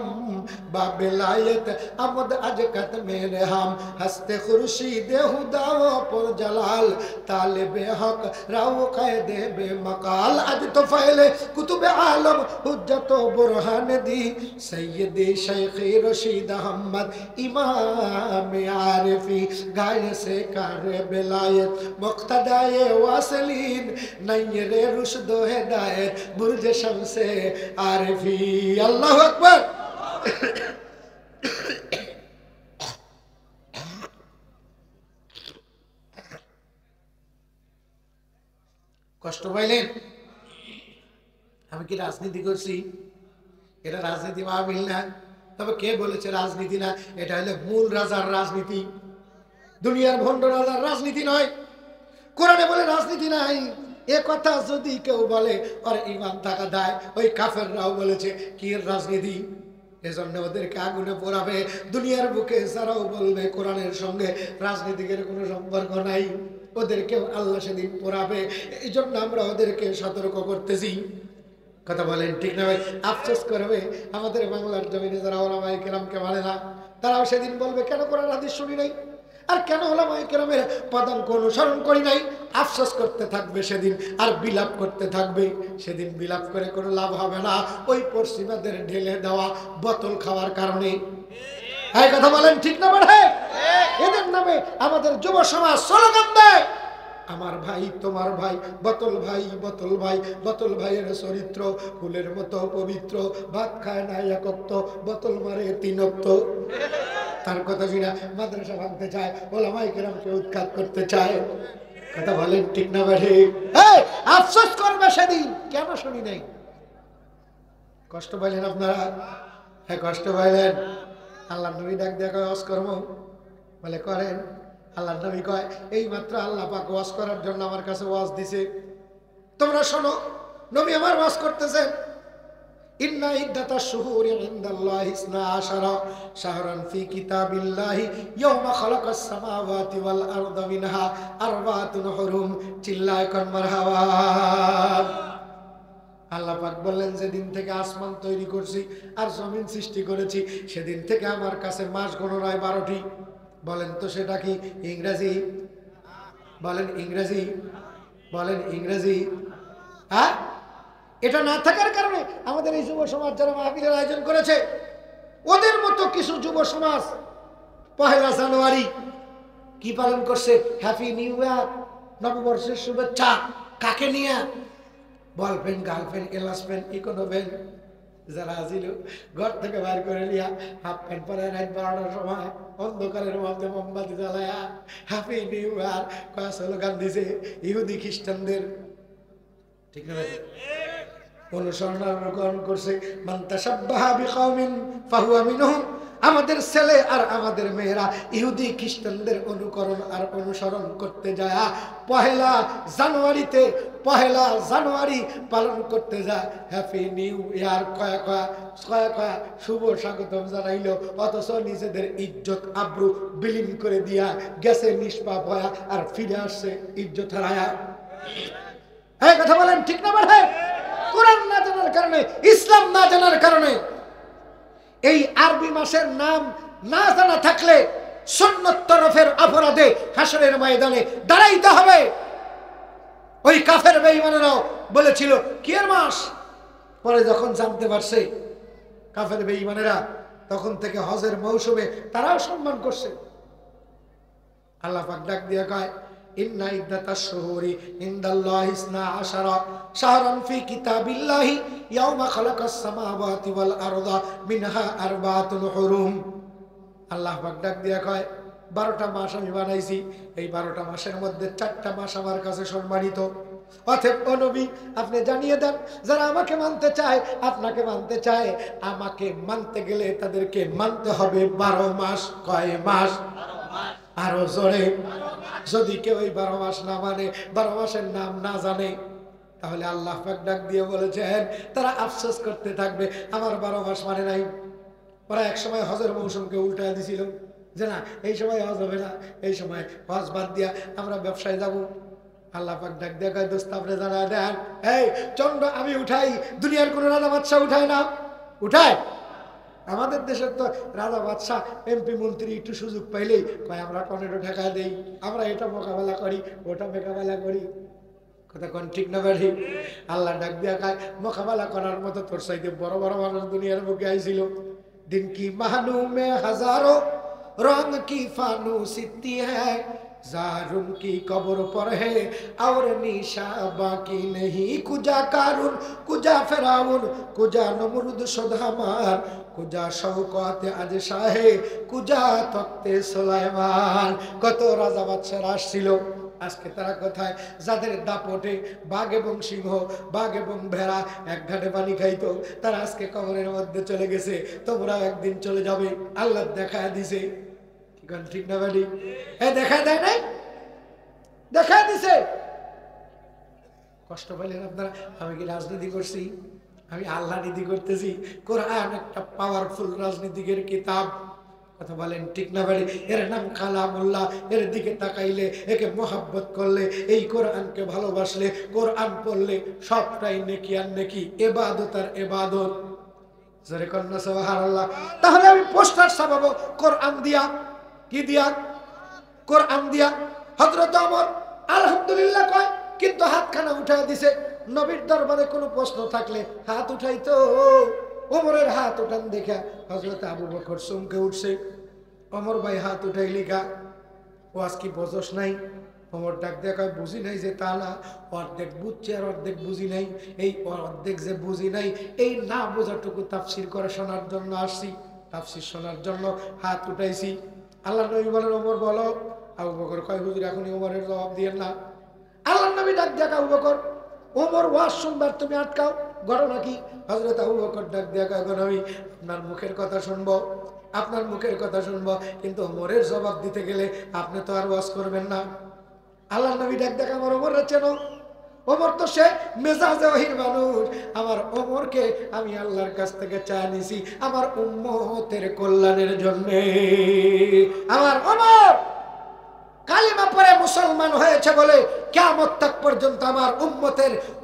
बाबेलायत अमद आज कत मेरे हम। हस्ते खुर्शीदे हुदा पर जलाल, तालिबे हक राव कैदे बेमकाल। आज तो फैले कुतुब आलम हुज्जत बुरहान दी, सैयदी शेखी रशीद अहमद इमाम आरिफी। गाय से कारे बेलायत मुक्तदाए वासलीन, नय्यरे रुश्द हिदायत बुर्ज शम्से आरिफी। अल्लाहु अकबर। কষ্ট পাইলেন? আমি কি রাজনীতি করছি? এটা রাজনীতি মাহফিল না। তবে কে বলেছে রাজনীতি না? এটা হলো মূল রাজার রাজনীতি, দুনিয়ার ভণ্ড রাজার রাজনীতি নয়। কোরআনে বলে রাজনীতি নাই। এ কথা যদি কেউ বলে আর ঈমান থাকা দায়। ওই কাফেররাও বলেছে কি রাজনীতি? এজন্য ওদেরকে আগুনে পোড়াবে। দুনিয়ার বুকে যারাও বলবে কোরআনের সঙ্গে রাজনীতিকের কোনো সম্পর্ক নাই, ওদেরকেও আল্লাহ সেদিন পোড়াবে। এই জন্য আমরা ওদেরকে সতর্ক করতেছি। কথা বলেন ঠিক না ভাই? আফসোস করবে আমাদের বাংলার জমিনে যারা ওলামায়ে কেরামকে মানে না, তারাও সেদিন বলবে কেন কোরআন হাদিস শুনি নাই, আর কেন ওলামায়ে কেরামের পদাঙ্ক অনুসরণ করি নাই। আফসোস করতে থাকবে সেদিন, আর বিলাপ করতে থাকবে। সেদিন বিলাপ করে কোনো লাভ হবে না, ওই পশ্চিমাদের ঢেলে দেওয়া বোতল খাওয়ার কারণে। এই কথা বলেন ঠিক না বলে? এদের নামে আমাদের যুব সমাজ স্লোগান দেয়, আমার ভাই তোমার ভাই, বোতল ভাই বোতল ভাই। বোতল ভাইয়ের চরিত্র ফুলের মতো পবিত্র, ভাত খায় না একক্ত, বোতল মারে তিনক্ত। তার কথা শুনে মাদ্রাসা ভাঙতে চায়, ওলামায়ে কেরামকে উৎখাত করতে চায়। কথা বলেন ঠিক না বলে? আফসোস করবে সেদিন কেন শুনি নাই। কষ্ট পাইলেন আপনারা? হ্যাঁ কষ্ট পাইলেন। আল্লাহ নবী ডাক দেখা ওয়াজ কর্ম বলে করেন। আল্লাহ নবী কয় এই মাত্র আল্লাহ পাক ওয়াজ করার জন্য আমার কাছে ওয়াজ দিছে, তোমরা শোনো। নবী আমার ওয়াজ করতেছেন, ইন্না ইদ্দাতাশ শুহুরি ইনদাল্লাহি 12 শাহরান ফি কিতাবিল্লাহি ইয়াওমা খালাকাস সামাওয়াতি ওয়াল আরদা মিনহা আরবাতুন হুরুম। চিল্লায় কোন মারহাবা। আল্লাহ পাক বললেন যেদিন থেকে আসমান তৈরি করছি আর জমিন সৃষ্টি করেছি, সেদিন থেকে আমার কাছে মাস গণনায় 12টি। বলেন তো সেটা কি? ইংরেজি বলেন, ইংরেজি বলেন, ইংরেজি। হ্যাঁ, এটা না থাকার কারণে আমাদের এই যুব সমাজ যারা মাহফিলের আয়োজন করেছে, ওদের মতো কিছু যুব সমাজ 1 জানুয়ারি কি পালন করছে? হ্যাপি নিউ ইয়ার, নববর্ষের শুভেচ্ছা। কাকে নিয়ে? বলপেন, গার্লফ্রেন্ড, এলাসপেন, ইকোনোভেন যারা ছিল ঘর থেকে বাইর করে নিয়া হাফ প্যান্ট পরে রাত 12টার সময় অন্ধকারের মধ্যে মোমবাতি জ্বালায়া হ্যাপি নিউ ইয়ার কয়া স্লোগান দিছে ইহুদি খ্রিস্টানদের। ঠিক না? অনুসরণ অনুকরণ করছে। মান তাশাব্বাহা বিকওমিন ফাহুয়া মিনহুম। আমাদের ছেলে আর আমাদের মেয়েরা ইহুদি খ্রিস্টানদের অনুকরণ আর অনুসরণ করতে যায়। 1 জানুয়ারি পালন করতে যায় হ্যাপি নিউ ইয়ার কয়া শুভ স্বাগতম জানাইলো, অথচ নিজেদের ইজ্জত আব্রু বিলীন করে দিয়া গেছে নিষ্পাপ হয়া, আর ফিরে আসছে ইজ্জত হারায়া। এই কথা বলেন ঠিক না বলে? কোরআন না জানার কারণে, ইসলাম না জানার কারণে, এই আরবি মাসের নাম না জানা থাকলে সুন্নত তরফের অপরাধে হাসরের ময়দানে দাঁড়াইতে হবে। ওই কাফের বেঈমানেরাও বলেছিল কিয়ের মাস, পরে যখন জানতে পারছে কাফের বেঈমানেরা, তখন থেকে হজের মৌসুমে তারাও সম্মান করছে। আল্লাহ পাক ডাক দিয়ে কয় ইন্না ইদ্দাতাশ শুহুরি ইনদাল্লাহি 12 শাহরান ফি কিতাবিল্লাহি ইয়াওমা খালাকাস সামাওয়াতি ওয়াল আরদা মিনহা আরবাতুন হুরুম। আল্লাহ পাক ডাক দিয়া কয় 12টা মাস আমি বানাইছি, এই 12টা মাসের মধ্যে 4টা মাস আমার কাছে সম্মানিত। অতএব ও নবী আপনি জানিয়ে দেন, যারা আমাকে মানতে চায়, আপনাকে মানতে চায়, আমাকে মানতে গেলে তাদেরকে মানতে হবে 12 মাস। কয় মাস? আরো জোরে। যদি কেউ এই 12 মাস না মানে, 12 মাসের নাম না জানে, তাহলে আল্লাহ পাক ডাক দিয়ে বলেছেন তারা আফসোস করতে থাকবে আমার 12 মাস মানে নাই। ওরা এক সময় হজের মৌসুমকে উল্টায় দিছিল যে না এই সময় হজ হবে না, এই সময় হজ বাদ দিয়া আমরা ব্যবসায় যাব। আল্লাহ পাক ডাক দিয়ে কয় দোস্ত আপনি জানা দেন, এই চন্দ্র আমি উঠাই, দুনিয়ার কোন রাজা বাদশাহ উঠায় না? উঠায়? আমাদের দেশের তো রাজা বাদশাহ এমপি মন্ত্রী একটু সুযোগ পাইলেই কয় আমরা টর্নেডো ঠেকা দেই, আমরা এটা মোকাবেলা করি, ওটা মোকাবেলা করি। কথা কোন ঠিক না বাড়ি? আল্লাহ ডাক দিয়া কয় মোকাবেলা করার মতো তোর চাইতে বড় বড় মানুষ দুনিয়ার বুকে আইছিল। दिन की मानू में हजारों रंग की फानूस इतनी है, जारुन की कब्र पर है और निशा बाकी नहीं। कुजा कारून, कुजा फिराउन, कुजा नमरुद सुधामार, कुजा शौकत आज शाहे, कुजा तख्ते सुलाइमान। কত রাজা বাদশারা আসছিল, আজকে তারা কোথায়? যাদের দাপটে বাঘ এবং সিংহ, বাঘ এবং ভেড়া এক ঘাটে পানি খাইতো, তারা আজকে কবরের মধ্যে চলে গেছে। তোমরা একদিন চলে যাবে, আল্লাহ দেখা দিছে। ঠিক না বাড়ি? দেখা দেয় নাই? দেখা দিছে। কষ্ট পাইলেন আপনারা? আমি কি রাজনীতি করছি? আমি আল্লাহ নীতি করতেছি। কোরআন একটা পাওয়ারফুল রাজনীতিকের কিতাব, কথা বলেন ঠিক না ভাই? এর নাম কালামুল্লাহ। এর দিকে তাকাইলে, একে মোহাব্বত করলে, এই কোরআনকে ভালোবাসলে, কোরআন পড়লে সবটাই নেকি আর নেকি, ইবাদত আর ইবাদত। জোরে কন্যা সুবহানাল্লাহ। তাহলে আমি পোস্টার ছাপাবো কোরআন দিয়া। কি দিয়া? কোরআন দিয়া। হযরত ওমর আলহামদুলিল্লাহ কয়, কিন্তু হাতখানা উঠায় দিছে। নবীর দরবারে কোনো প্রশ্ন থাকলে হাত উঠাইতো। ওমরের হাত উঠান দেখা হযরত আবু বকর চমকে উঠছে। ওমর ভাই হাত উঠাই লিখা, ও আজ কি বোঝস নাই? ওমর ডাক দিয়া কয়, বুঝি নাই যে তা না, অর্ধেক বুঝছি আর অর্ধেক বুঝি নাই। এই অর্ধেক যে বুঝি নাই, এই না বোঝাটুকু তাফসীর করে শোনার জন্য আসছি, তাফসীর শোনার জন্য হাত উঠাইছি। আল্লাহ নবী বলেন, ওমর বলো। আবু বকর কয়, হুজুর এখনই ওমরের জবাব দিয়েন না। আল্লাহ নবী ডাক দিয়া কয়, আবু বকর, ওমর ওয়াজ শুনবার তুমি আটকাও, ঘটনা কি? হযরত আবু বকর ডাক দিয়া কয়, নবী আপনার মুখের কথা শুনবো, আপনার মুখের কথা শুনবো, কিন্তু ওমরের জবাব দিতে গেলে আপনি তো আর ওয়াজ করবেন না। আল্লাহ নবী ডাক দেখা, আমার ওমর চেনো? ওমর তো সে মেজাজে ওহির মানুষ। আমার ওমরকে আমি আল্লাহর কাছ থেকে চাই নিছি আমার উম্মতের কল্যাণের জন্য। আমার ওমর কালিমা পড়ে মুসলমান হয়েছে বলে কিয়ামত তাক পর্যন্ত আমার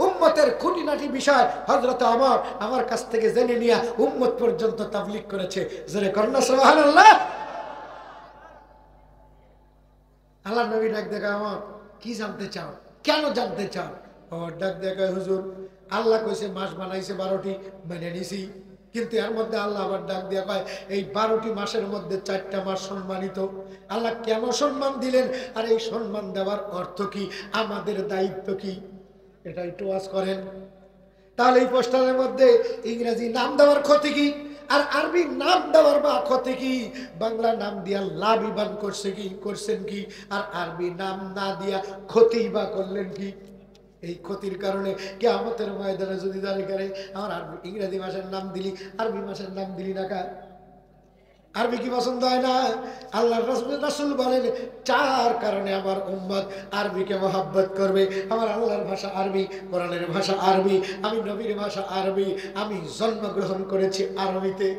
উম্মতের খুঁটিনাটি বিষয় হযরত ওমর আমার কাছ থেকে জেনে নিয়ে উম্মত পর্যন্ত তাবলীগ করেছে। জোরে কন্যা সুবহানাল্লাহ। আল্লাহ নবী ডাক দেখা, আমার কি জানতে চাও, কেন জানতে চাও? আমার ডাক দেখা, হুজুর আল্লাহ কইছে মাস বানাইছে 12টি, মেনে নিছি, কিন্তু এর মধ্যে আল্লাহ আবার ডাক দিয়া কয় এই 12টি মাসের মধ্যে 4টা মাস সম্মানিত। আল্লাহ কেন সম্মান দিলেন, আর এই সম্মান দেওয়ার অর্থ কি, আমাদের দায়িত্ব কি, এটা একটু ওয়াজ করেন। তাহলে এই পোস্টারের মধ্যে ইংরেজি নাম দেওয়ার ক্ষতি কি, আর আরবি নাম দেওয়ার বা ক্ষতি কি? বাংলা নাম দিয়া লাভবান করছেন কি, আর আরবি নাম না দিয়া ক্ষতি বা করলেন কি? এই ক্ষতির কারণে কিয়ামতের ময়দানে যদি দাঁড়িয়ে করে আমার ইংরেজি মাসের নাম দিলি, আরবি মাসের নাম দিলি না কা? আরবি কি পছন্দ হয় না? আল্লাহ রাসূল বলেন 4 কারণে আমার উম্মত আরবিকে মহব্বত করবে। আমার আল্লাহর ভাষা আরবি, কোরআনের ভাষা আরবি, আমি নবীর ভাষা আরবি, আমি জন্মগ্রহণ করেছি আরবিতে,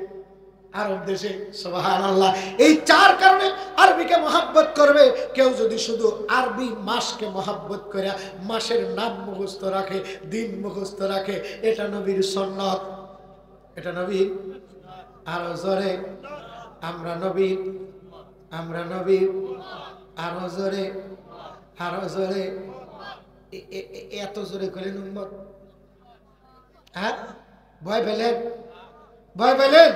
আরব দেশে। সুবহানাল্লাহ। এই 4 কারণে আরবিকে মহব্বত করবে। কেউ যদি শুধু আরবি মাসকে মহব্বত করে মাসের নাম মুখস্থ রাখে, দিন মুখস্থ রাখে, এটা নবীর সুন্নাত, এটা নবীর। আরো জোরে, আমরা নবীর, আমরা নবীর। আরো জোরে, আরো জোরে, এত জোরে করেন উম্মত। হ্যাঁ, ভয় পেলেন? ভয় পেলেন?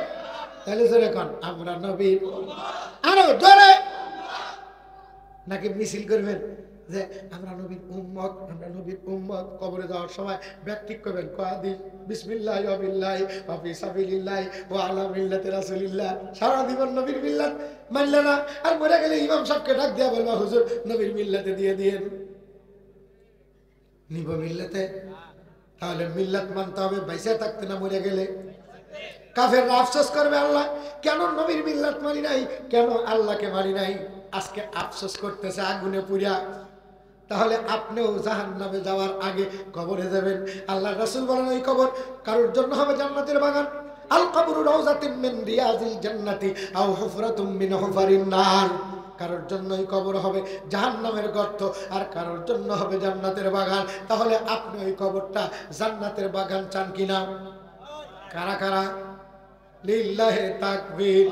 তাহলে জোরে কন, আমরা নবীর। আরো জোরে, নাকি মিছিল করবেন যে আমরা নবীর উম্মত, আমরা নবীর উম্মত? কবরে যাওয়ার সময় ব্যাকটিক করবেন, কয়াদি বিসমিল্লাহ ওয়া বিল্লাহি ওয়া ফি সাবিলিল্লাহি ওয়া আলা মিল্লাতি রাসূলিল্লাহ। সারা জীবন নবীর মিল্লাত মানলে না, আর মরে গেলে ইমাম সাহেবকে ডাক দিয়া বলবা, হুজুর নবীর মিল্লাতে দিয়ে দিয়েন। নিব মিল্লাতে? তাহলে মিল্লাত মানতে হবে বাইসা থাকতে, না মরে গেলে? কাফেররা আফসোস করবে, আল্লাহ কেন নবীর মিল্লাত মানি নাই, কেন আল্লাহকে মানি নাই। আজকে আফসোস করতেছে আগুনে পুড়িয়া। তাহলে আপনিও জাহান্নামে যাওয়ার আগে কবরে যাবেন। আল্লাহ রাসূল বলেন, ওই কবর কারোর জন্য হবে জান্নাতের বাগান। আল কবরু রাউযাতুম মিন রিয়াজিল জান্নাতি আও হুফরাতুম মিন হুফারিন নার। কারোর জন্য ওই কবর হবে জাহান্নামের গর্ত, আর কারোর জন্য হবে জান্নাতের বাগান। তাহলে আপনি ওই কবরটা জান্নাতের বাগান চান কিনা? কারা কারা? লিল্লাহি তাকবীর।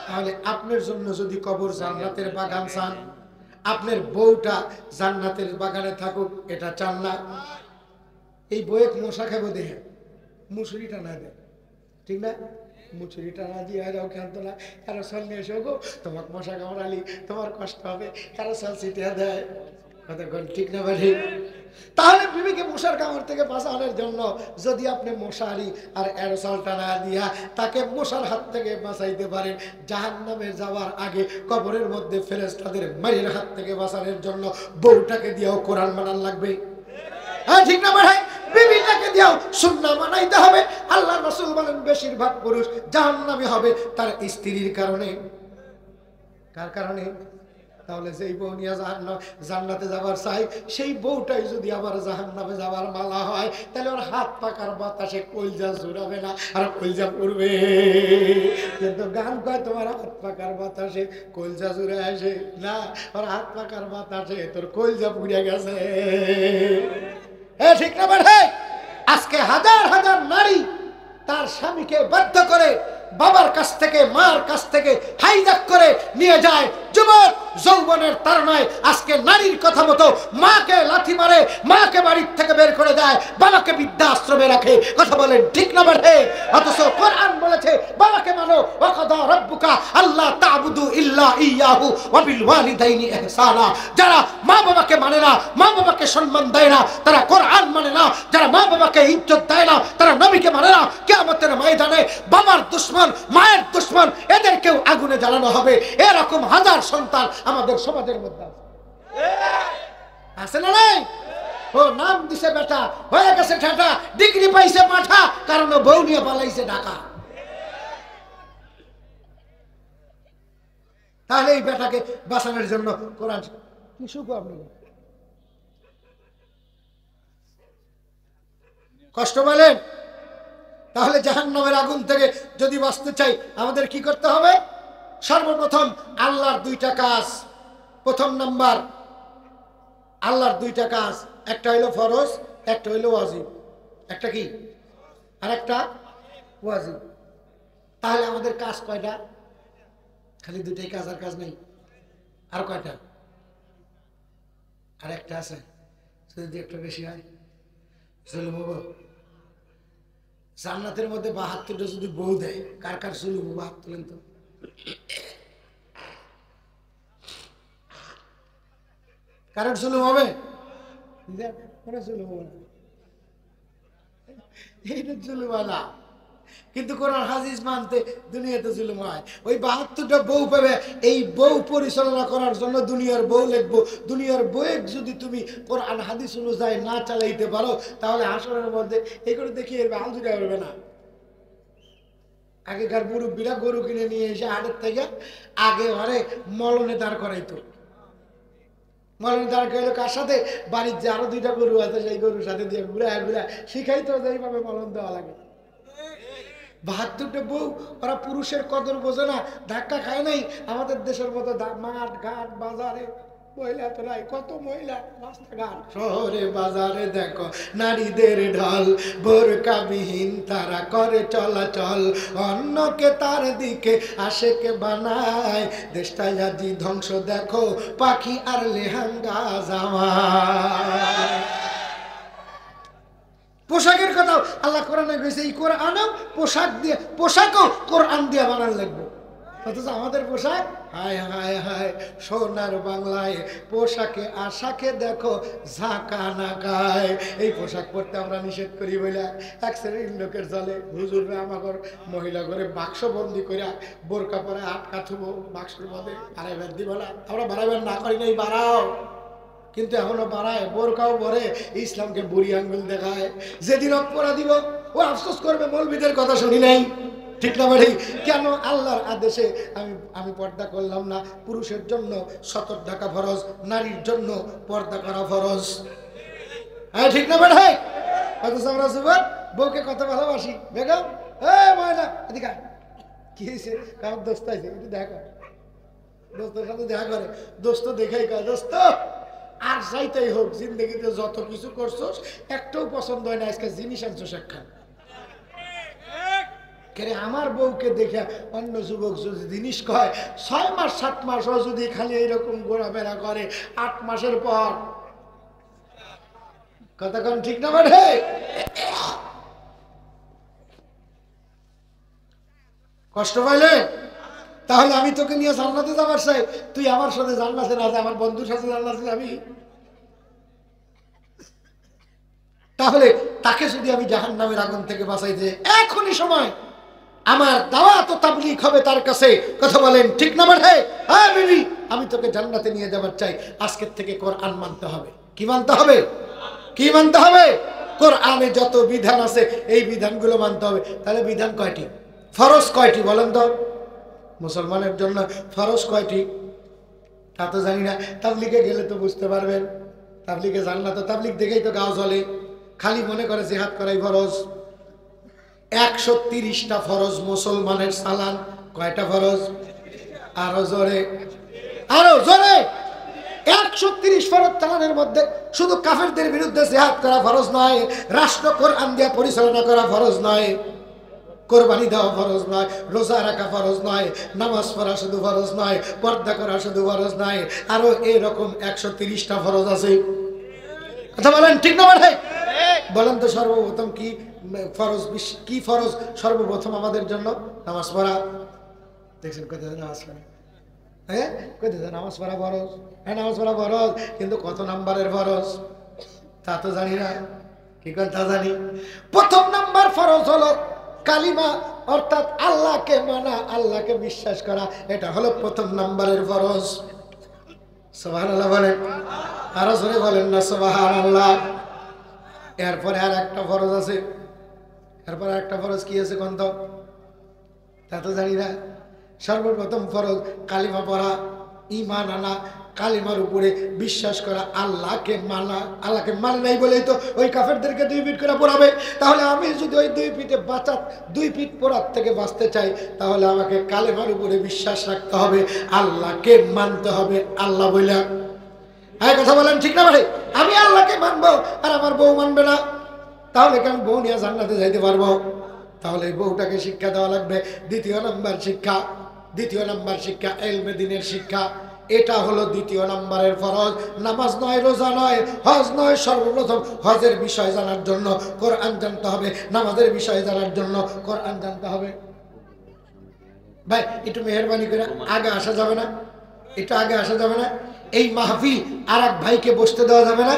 তাহলে আপনার জন্য যদি কবর জান্নাতের বাগান চান, আপনার বউটা জান্নাতের বাগানে থাকুক, এটা চান না? এই বউয়ে মশা খাবো দেখে মুসুরিটা না দেয়, ঠিক না? মুচুরিটা না দিয়ে যাও খেলতো না, কারো সল নিয়ে এসে গো তোমাকে মশা কামড়ালি, তোমার কষ্ট হবে, কারো সল ছিটিয়ে দেয়, কতক্ষণ ঠিক না বাড়ি? তাহলে বিবিকে মশার কামড় থেকে বাঁচানোর জন্য যদি আপনি মশারি আর অ্যারোসলটা না দিয়া তাকে মশার হাত থেকে বাঁচাইতে পারেন, জাহান্নামে যাওয়ার আগে কবরের মধ্যে ফেরেশতাদের মায়ের হাত থেকে বাঁচানোর জন্য বউটাকে দিয়েও কোরআন মানান লাগবে। হ্যাঁ ঠিক না ভাই? বিবিটাকে দিয়েও সুন্নাহ মানাইতে হবে। আল্লাহ রাসূল বলেন বেশিরভাগ পুরুষ জাহান্নামী হবে তার স্ত্রীর কারণে। কার কারণে? তাহলে যেই বউ নিয়ে জান্নাতে যাবার চাই, সেই বউটাই যদি আবার জাহান্নামে যাবার মালা হয়, তাহলে ওর হাত পাকার বাতাসে কলজা জুড়াবে না, আর কলজা পড়বে। কিন্তু গান কয় তোমার হাত পাকার বাতাসে কলজা জুড়ে আসে না, ওর হাত পাকার বাতাসে তোর কলজা পুড়ে গেছে। ঠিক না বাড়ে? আজকে হাজার হাজার নারী তার স্বামীকে বাধ্য করে বাবার কাছ থেকে, মার কাছ থেকে হাইজ্যাক করে নিয়ে যায়। যুবক যৌবনের তাড়নায় আজকে নারীর কথা মতো মাকে লাথি মারে, মাকে বাড়ির থেকে বের করে দেয়, বাবাকে বৃদ্ধাশ্রমে রাখে। কথা বলেন ঠিক না বাড়ে? অথচ কোরআন বলেছে বাবাকে মানো, ওয়াকাদা রাব্বুকা আল্লা তা'বুদু ইল্লা ইয়াহু ওয়া বিল ওয়ালিদাইনি ইহসানা। যারা মা বাবাকে মানে না, মা বাবাকে সম্মান দেয় না, তারা কোরআন মানে না। যারা মা বাবাকে ইজ্জত দেয় না, তারা নবীকে মানে না। কিয়ামতের ময়দানে বাবার দুশমন, মায়ের দুশমন, এদেরকেও আগুনে জ্বালানো হবে। এরকম হাজার সন্তান আমাদের সমাজের মধ্যে আছে না নাই? ও নাম দিছে বেটা, হয়ে গেছে ঠাটা, ডিগ্রি পাইছে মাঠা, কারণ বউ নিয়ে পালাইছে ঢাকা। তাহলে এই বেটাকে বাঁচানোর জন্য কোরআন কি শুকো আপনি কষ্ট বলেন? তাহলে জাহান্নামের আগুন থেকে যদি বাঁচতে চাই আমাদের কি করতে হবে? সর্বপ্রথম আল্লাহর দুইটা কাজ। প্রথম নাম্বার আল্লাহর দুইটা কাজ, একটা হইল ফরজ, একটা হইল ওয়াজিব। একটা কি আর একটা ওয়াজিব। তাহলে আমাদের কাজ কয়টা? খালি দুইটাই কাজ, আর কাজ নেই। আর কয়টা? আর একটা আছে, যদি একটা বেশি হয় জুলুম হবো। জান্নাতের মধ্যে ৭২টা যদি বউ দেয়, কার কার জুলুম হবো? হাত তুলেন তো। কারণ জুলুম হবে? জুলুম হবে না, এইটা জুলুম হয় না। কিন্তু কোরআন হাদিস মানতে দুনিয়াতে জুলুম হয়। ওই ৭২টা বউ পাবে, এই বউ পরিচালনা করার জন্য দুনিয়ার বউ লিখবো। দুনিয়ার বউয়ে যদি তুমি কোরআন হাদিস অনুযায়ী না চালাইতে পারো, তাহলে হাসরের মধ্যে এই করে দেখিয়ে হাল দুটা করবে না। আগেকার মুরব্বীরা গরু কিনে নিয়ে এসে হাটের থেকে আগে ঘরে মলনে দাঁড় করাইতো। মলনে দাঁড় করাইলো কার সাথে? বাড়ির যে আরো 2টা গরু আছে, সেই গরুর সাথে দিয়ে ঘুরা ঘুরা শিখাইতো যে এইভাবে মলন দেওয়া লাগে। ৭২টা বউ, ওরা পুরুষের কদর বোঝে না, ধাক্কা খায় নাই আমাদের দেশের মতো। মাঠ ঘাট বাজারে মহিলা তো নাই, কত মহিলা রাস্তাঘাট শহরে বাজারে দেখো নারীদের ঢল, বোরকাবিহীন তারা করে চলাচল, অন্যকে তার দিকে আশেকে বানায়। দেশটা আজি ধ্বংস দেখো, পাখি আর লেহেঙ্গা জামা। পোশাকের কথা আল্লাহ কোরআনে কইছে, এই কোরআনও পোশাক দিয়ে, পোশাকও কোরআন দিয়ে বানান লাগবে। অথচ আমাদের পোশাক, হায় হায় হায়, সোনার বাংলায় পোশাকে আশাকে দেখো ঝাঁকা নাকায়। এই পোশাক পরতে আমরা নিষেধ করি বলে এক শ্রেণীর লোকের চলে। হুজুররা আমাদের মহিলা করে বাক্স বন্দি করে বোরকা পরে আটকা থুবো বাক্সের মধ্যে, বাড়াইবার দিব না। আমরা বাড়াইবার না করি নাই, বাড়াও। কিন্তু এখনো বাড়ায়, বোরকাও পরে, ইসলামকে বুড়ি আঙ্গুল দেখায়। যেদিন অপরা দিব ও আফসোস করবে মৌলবীদের কথা শুনি নাই। ঠিক না ভাই? কেন আল্লাহর আদেশে আমি পর্দা করলাম না? পুরুষের জন্য সতর ঢাকা ফরজ, নারীর জন্য পর্দা করা ফরজ। হ্যাঁ ঠিক না ভাই? অথচ আমরা যুবক বউকে কত ভালোবাসি। বেগম ময়না এদিকে কি হয়েছে? কারণ দোস্ত আছে, একটু দেখা করে, দোস্তের সাথে দেখা করে, দোস্ত দেখাই কয় দোস্ত আর চাইতেই হোক, জিন্দগিতে যত কিছু করছোস একটাও পছন্দ হয় না, আজকে জিনিস আনছোস একখান। কেরে আমার বউকে দেখে অন্য যুবক যদি জিনিস কয়, 6 মাস 7 মাসও যদি খালি এইরকম ঘোরাফেরা করে, 8 মাসের পর কতক্ষণ ঠিক না বাড়ে? কষ্ট পাইলে? তাহলে আমি তোকে নিয়ে জান্নাতে যাবার চাই, তুই আমার সাথে জান্নাতে না যা, আমার বন্ধুর সাথে জান্নাতে যাবি। তাহলে তাকে যদি আমি জাহান্নামের আগুন থেকে বাঁচাইতে, এখনই সময় আমার দাওয়াত ও তাবলীগ হবে তার কাছে। কথা বলেন ঠিক না বাড়ে? হ্যাঁ বিবি, আমি তোকে জান্নাতে নিয়ে যাবার চাই। আজকের থেকে কোরআন মানতে হবে। কি মানতে হবে? কি মানতে হবে? কোরআনে যত বিধান আছে এই বিধানগুলো মানতে হবে। তাহলে বিধান কয়টি? ফরজ কয়টি বলেন তো? মুসলমানের জন্য ফরজ কয়টি? তা তো জানি না, তাবলিগে গেলে তো বুঝতে পারবেন। তাবলিগে জান না তো, তাবলিগ দেখেই তো গাও চলে, খালি মনে করে জিহাদ করাই ফরজ। 130টা ফরজ মুসলমানের সালান, কয়টা ফরজ? আরো জোরে, আরো জোরে। 130 ফরজ চালানের মধ্যে শুধু কাফেরদের বিরুদ্ধে জিহাদ করা ফরজ নয়, রাষ্ট্র কোরআন দিয়ে পরিচালনা করা ফরজ নয়, কোরবানি দেওয়া ফরজ নয়, রোজা রাখা ফরজ নয়, নামাজ পড়া শুধু ফরজ নয়, পর্দা করা শুধু ফরজ নয়, আরো এরকম 130টা ফরজ আছে। কথা বলেন ঠিক না ঠিক? বলেন তো সর্বপ্রথম কি ফরজ, কি ফরজ সর্বপ্রথম আমাদের জন্য? নামাজ পড়া। দেখছেন কত নামাজ পড়া, হ্যাঁ কত নামাজ পড়া ফরজ, হ্যাঁ নামাজ পড়া ফরজ, কিন্তু কত নাম্বারের ফরজ তা তো জানি না। কি কথা জানি? প্রথম নাম্বার ফরজ হলো কালিমা, অর্থাৎ আল্লাহকে মানা, আল্লাহকে বিশ্বাস করা, এটা হলো প্রথম নাম্বারের ফরজ। সুবহানাল্লাহ বলেন, আরো জোরে বলেন না সুবহানাল্লাহ। এরপরে আর একটা ফরজ আছে, এরপরে একটা ফরজ কি আছে কোন তো তা তো জানি না। সর্বপ্রথম ফরজ কালিমা পড়া, ঈমান আনা, কালিমার উপরে বিশ্বাস করা, আল্লাহকে মানা। আল্লাহকে মানে নাই বলেই তো ওই কাফেরদেরকে 2 ফিট করে পড়াবে। তাহলে আমি যদি ওই 2 ফিটে 2 ফিট পড়ার থেকে বাঁচতে চাই, তাহলে আমাকে কালিমার উপরে বিশ্বাস রাখতে হবে, আল্লাহকে মানতে হবে। আল্লাহ বলে, হ্যাঁ কথা বলেন ঠিক না ভাই? আমি আল্লাহকে মানবো আর আমার বউ মানবে না, তাহলে কি আমি বউ নিয়ে জান্নাতে যাইতে পারবো? তাহলে বউটাকে শিক্ষা দেওয়া লাগবে। দ্বিতীয় নাম্বার শিক্ষা ইলমে দ্বীনের শিক্ষা, এটা হলো দ্বিতীয় নাম্বারের ফরজ। নামাজ নয়, রোজা নয়, হজ নয়, সর্বপ্রথম হজের বিষয় জানার জন্য কোরআন জানতে হবে, নামাজের বিষয় জানার জন্য কোরআন জানতে হবে। ভাই একটু মেহেরবানি করে আগে আসা যাবে না? একটু আগে আসা যাবে না? এই মাহফিল আর এক ভাইকে বসতে দেওয়া যাবে না?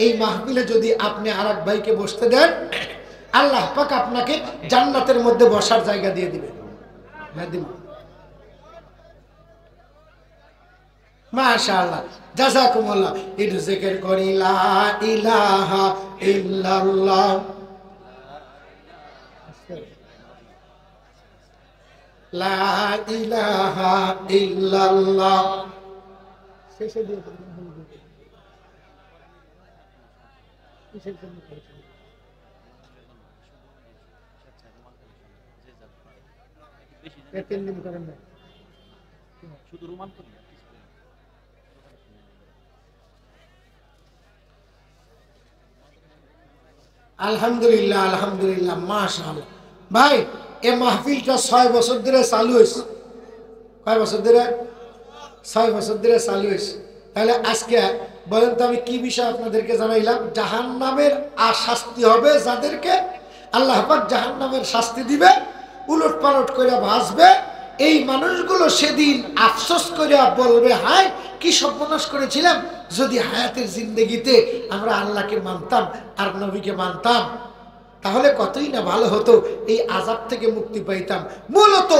এই মাহফিলে যদি আপনি আর এক ভাইকে বসতে দেন, আল্লাহ পাক আপনাকে জান্নাতের মধ্যে বসার জায়গা দিয়ে দিবে। মাশাআল্লাহ, জাযাকুমুল্লাহ। একটু জিকির করি লা ইলাহা ইল্লাল্লাহ, লা ইলাহা ইল্লাল্লাহ। শেষে দিয়ে আলহামদুলিল্লাহ, আলহামদুলিল্লাহ, মাশাআল্লাহ। ভাই এ মাহফিলটা 6 বছর ধরে চালু হয়েছে। কয় বছর ধরে? 6 বছর ধরে চালু হয়েছে। তাহলে আজকে বলেন তো আমি কি বিষয় আপনাদেরকে জানাইলাম? জাহান্নামের শাস্তি হবে যাদেরকে, আল্লাহ পাক জাহান্নামের শাস্তি দিবে, উলট পালট করে ভাসবে। এই মানুষগুলো সেদিন আফসোস করে বলবে, হায় কি সর্বনাশ করেছিলাম, যদি হায়াতের জিন্দেগিতে আমরা আল্লাহকে মানতাম আর নবীকে মানতাম, তাহলে কতই না ভালো হতো, এই আযাব থেকে মুক্তি পাইতাম। মূলত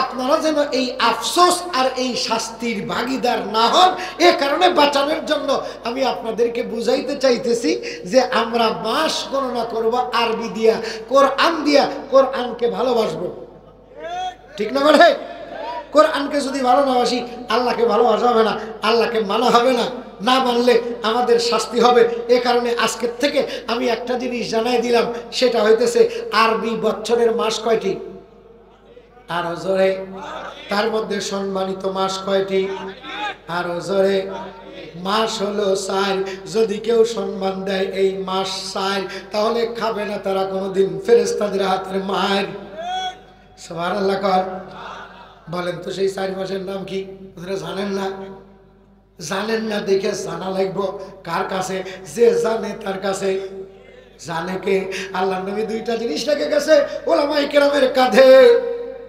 আপনারা যেন এই আফসোস আর এই শাস্তির ভাগীদার না হন, এ কারণে বাঁচানোর জন্য আমি আপনাদেরকে বুঝাইতে চাইতেছি যে আমরা মাস গণনা করব আরবি দিয়া, কোরআন দিয়া, কোরআনকে ভালোবাসবো। ঠিক না বলে? কোরআনকে যদি ভালো না বাসি, আল্লাহকে ভালোবাসা হবে না, আল্লাহকে মানা হবে না, না মানলে আমাদের শাস্তি হবে। এ কারণে আজকের থেকে আমি একটা জিনিস জানাই দিলাম, সেটা হইতেছে আরবি বছরের মাস কয়টি? আরো জোরে। তার মধ্যে সম্মানিত মাস কয়টি? আরো জোরে। মাস হলো 4। যদি কেউ সম্মান দেয় এই মাস 4, তাহলে খাবে না তারা কোনোদিন ফেরেশতাদের হাতের মার। সুবহানাল্লাহ কর। বলেন তো সেই 4 মাসের নাম কি? আপনারা জানেন না? জানেন না দেখে জানা লাগবো কার কাছে? যে জানে তার কাছে। জানে কে? আল্লাহ নবী 2টা জিনিস রেখে গেছে উলামায়ে কেরামের কাঁধে।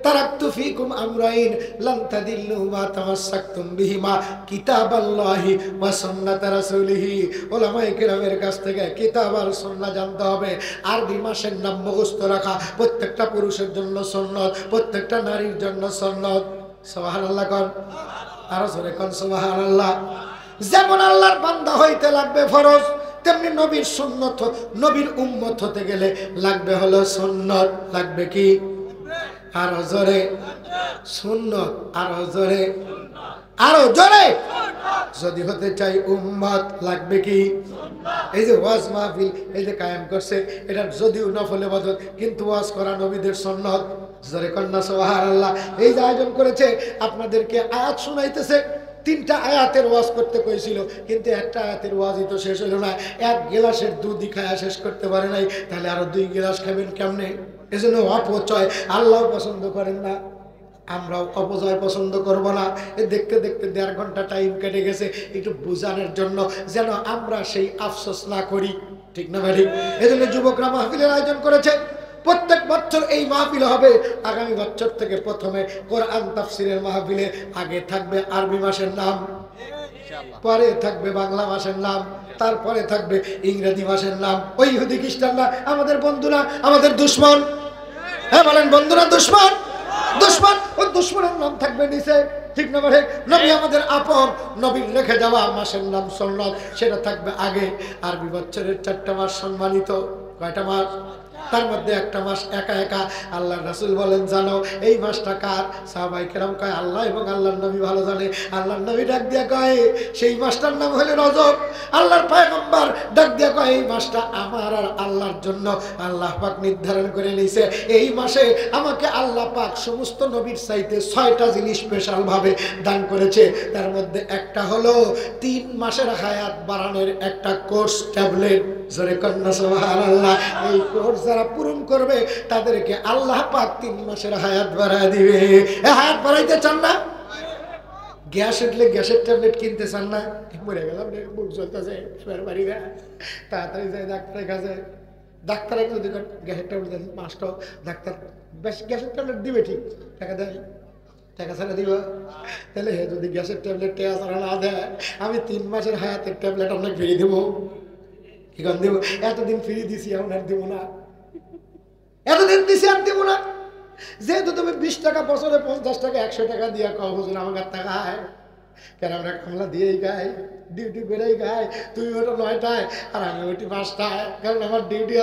তারাকতু ফিকুম আমরাইন লান তাদিল্লু মা তামাসসাকতুম বিহিমা কিতাবাল্লাহি ওয়া সুন্নাত রাসূলিহি। উলামায়ে কেরামের কাছ থেকে কিতাব আর সুন্নাহ জানতে হবে। আরবি মাসের নাম মুখস্থ রাখা প্রত্যেকটা পুরুষের জন্য সুন্নাত, প্রত্যেকটা নারীর জন্য সুন্নাত। সুবহানাল্লাহ কোন? আরো জোরে কোন সুবহানাল্লাহ। যেমন আল্লাহর বান্দা হইতে লাগবে ফরজ, তেমনি নবীর সুন্নাত, নবীর উম্মত হতে গেলে লাগবে হলো সুন্নাত। লাগবে কি? আরো জোরে। সুন্নত। আরো জোরে, আরো জোরে। যদি হতে চাই উম্মত লাগবে কি? এই যে ওয়াজ মাহফিল এই যে কায়েম করছে, এটা যদিও নফল ইবাদত কিন্তু ওয়াজ করা নবীদের সুন্নাত। জোরে কন্যা সুবহানাল্লাহ। এই যে আয়োজন করেছে, আপনাদেরকে আয়াত শোনাইতেছে। 3টা আয়াতের ওয়াজ করতে কইছিল, কিন্তু একটা আয়াতের ওয়াজই তো শেষ হলো না। এক গ্লাসের দুধই খায়া শেষ করতে পারে নাই, তাহলে আরো 2 গ্লাস খাবেন কেমনে? এজন্য অপচয় আল্লাহ পছন্দ করেন না, আমরাও অপচয় পছন্দ করব না। দেখতে দেখতে 1.5 ঘন্টা টাইম কেটে গেছে, একটু বোঝানোর জন্য যেন আমরা সেই আফসোস না করি, ঠিক না ভাই? এই জন্য যুবকরা মাহফিলের আয়োজন করেছে। প্রত্যেক বছর এই মাহফিল হবে। আগামী বছর থেকে প্রথমে কোরআন তাফসিরের মাহফিলে আগে থাকবে আরবি মাসের নাম, পরে থাকবে বাংলা মাসের নাম, তারপরে থাকবে ইংরেজি মাসের নাম। ওই ইহুদি খ্রিস্টানরা আমাদের বন্ধুরা, আমাদের দুশমন। হ্যাঁ বলেন, বন্ধুরা দুশমন, দুশমন। ওই দুশমনের নাম থাকবে নিচে, ঠিক না ভাই? নবী আমাদের আপন, নবীর রেখে যাওয়া মাসের নাম সুন্নাত, সেটা থাকবে আগে। আরবি বছরের 4টা মাস সম্মানিত। কয়টা মাস? তার মধ্যে একটা মাস একা একা। আল্লাহর রাসূল বলেন, জানো এই মাসটা কার? সাহাবায়ে কেরাম কয় আল্লাহ এবং আল্লাহর নবী ভালো জানে। আল্লাহর নবী ডাক দিয়া কয় সেই মাসটার নাম হলো রজব। আল্লাহর পয়গম্বর ডাক দিয়া কয় এই মাসটা আমার আর আল্লাহর জন্য আল্লাহ পাক নির্ধারণ করে নিয়েছে। এই মাসে আমাকে আল্লাহ পাক সমস্ত নবীর চাইতে 6টা জিনিস স্পেশাল ভাবে দান করেছে। তার মধ্যে একটা হলো 3 মাসের হায়াত বাড়ানোর একটা কোর্স, ট্যাবলেট। জোরে কন্যা সুবহানাল্লাহ। এই কোর্স যারা পূরণ করবে তাদেরকে আল্লাহ পাক 3 মাসের হায়াত বাড়ায় দিবে। হায়াত বাড়াইতে চান না? গ্যাস উঠলে গ্যাসের ট্যাবলেট কিনতে চান না? মরে গেলাম রে, বুক জ্বলতেছে, বাড়ি গা, তাড়াতাড়ি যায় ডাক্তারের কাছে। ডাক্তার যদি গ্যাসের ট্যাবলেট দেন, মাসটাও ডাক্তার গ্যাসের ট্যাবলেট দিবে, ঠিক টাকা দেয়, টাকা ছাড়া দিব। তাহলে হে যদি গ্যাসের ট্যাবলেট টাকা ছাড়া না দেয়, আমি 3 মাসের হায়াতের ট্যাবলেট আপনাকে ফিরিয়ে দেবো। কি কম দেবো? এতদিন ফিরে দিছি, এখন আর দেবো না। এতদিন দিছি আর দেবো না। যেহেতু তুমি 20 টাকা বছরে 50 টাকা 100 টাকা দিয়ে কও হুজুর আমার টাকা আয়, কেন আমরা কামলা দিয়েই গাই, ডিউটি করেই গাই। তুই ওটা 9টায় আর আমি ওটি 5টায়, কারণ আমার ডিউটি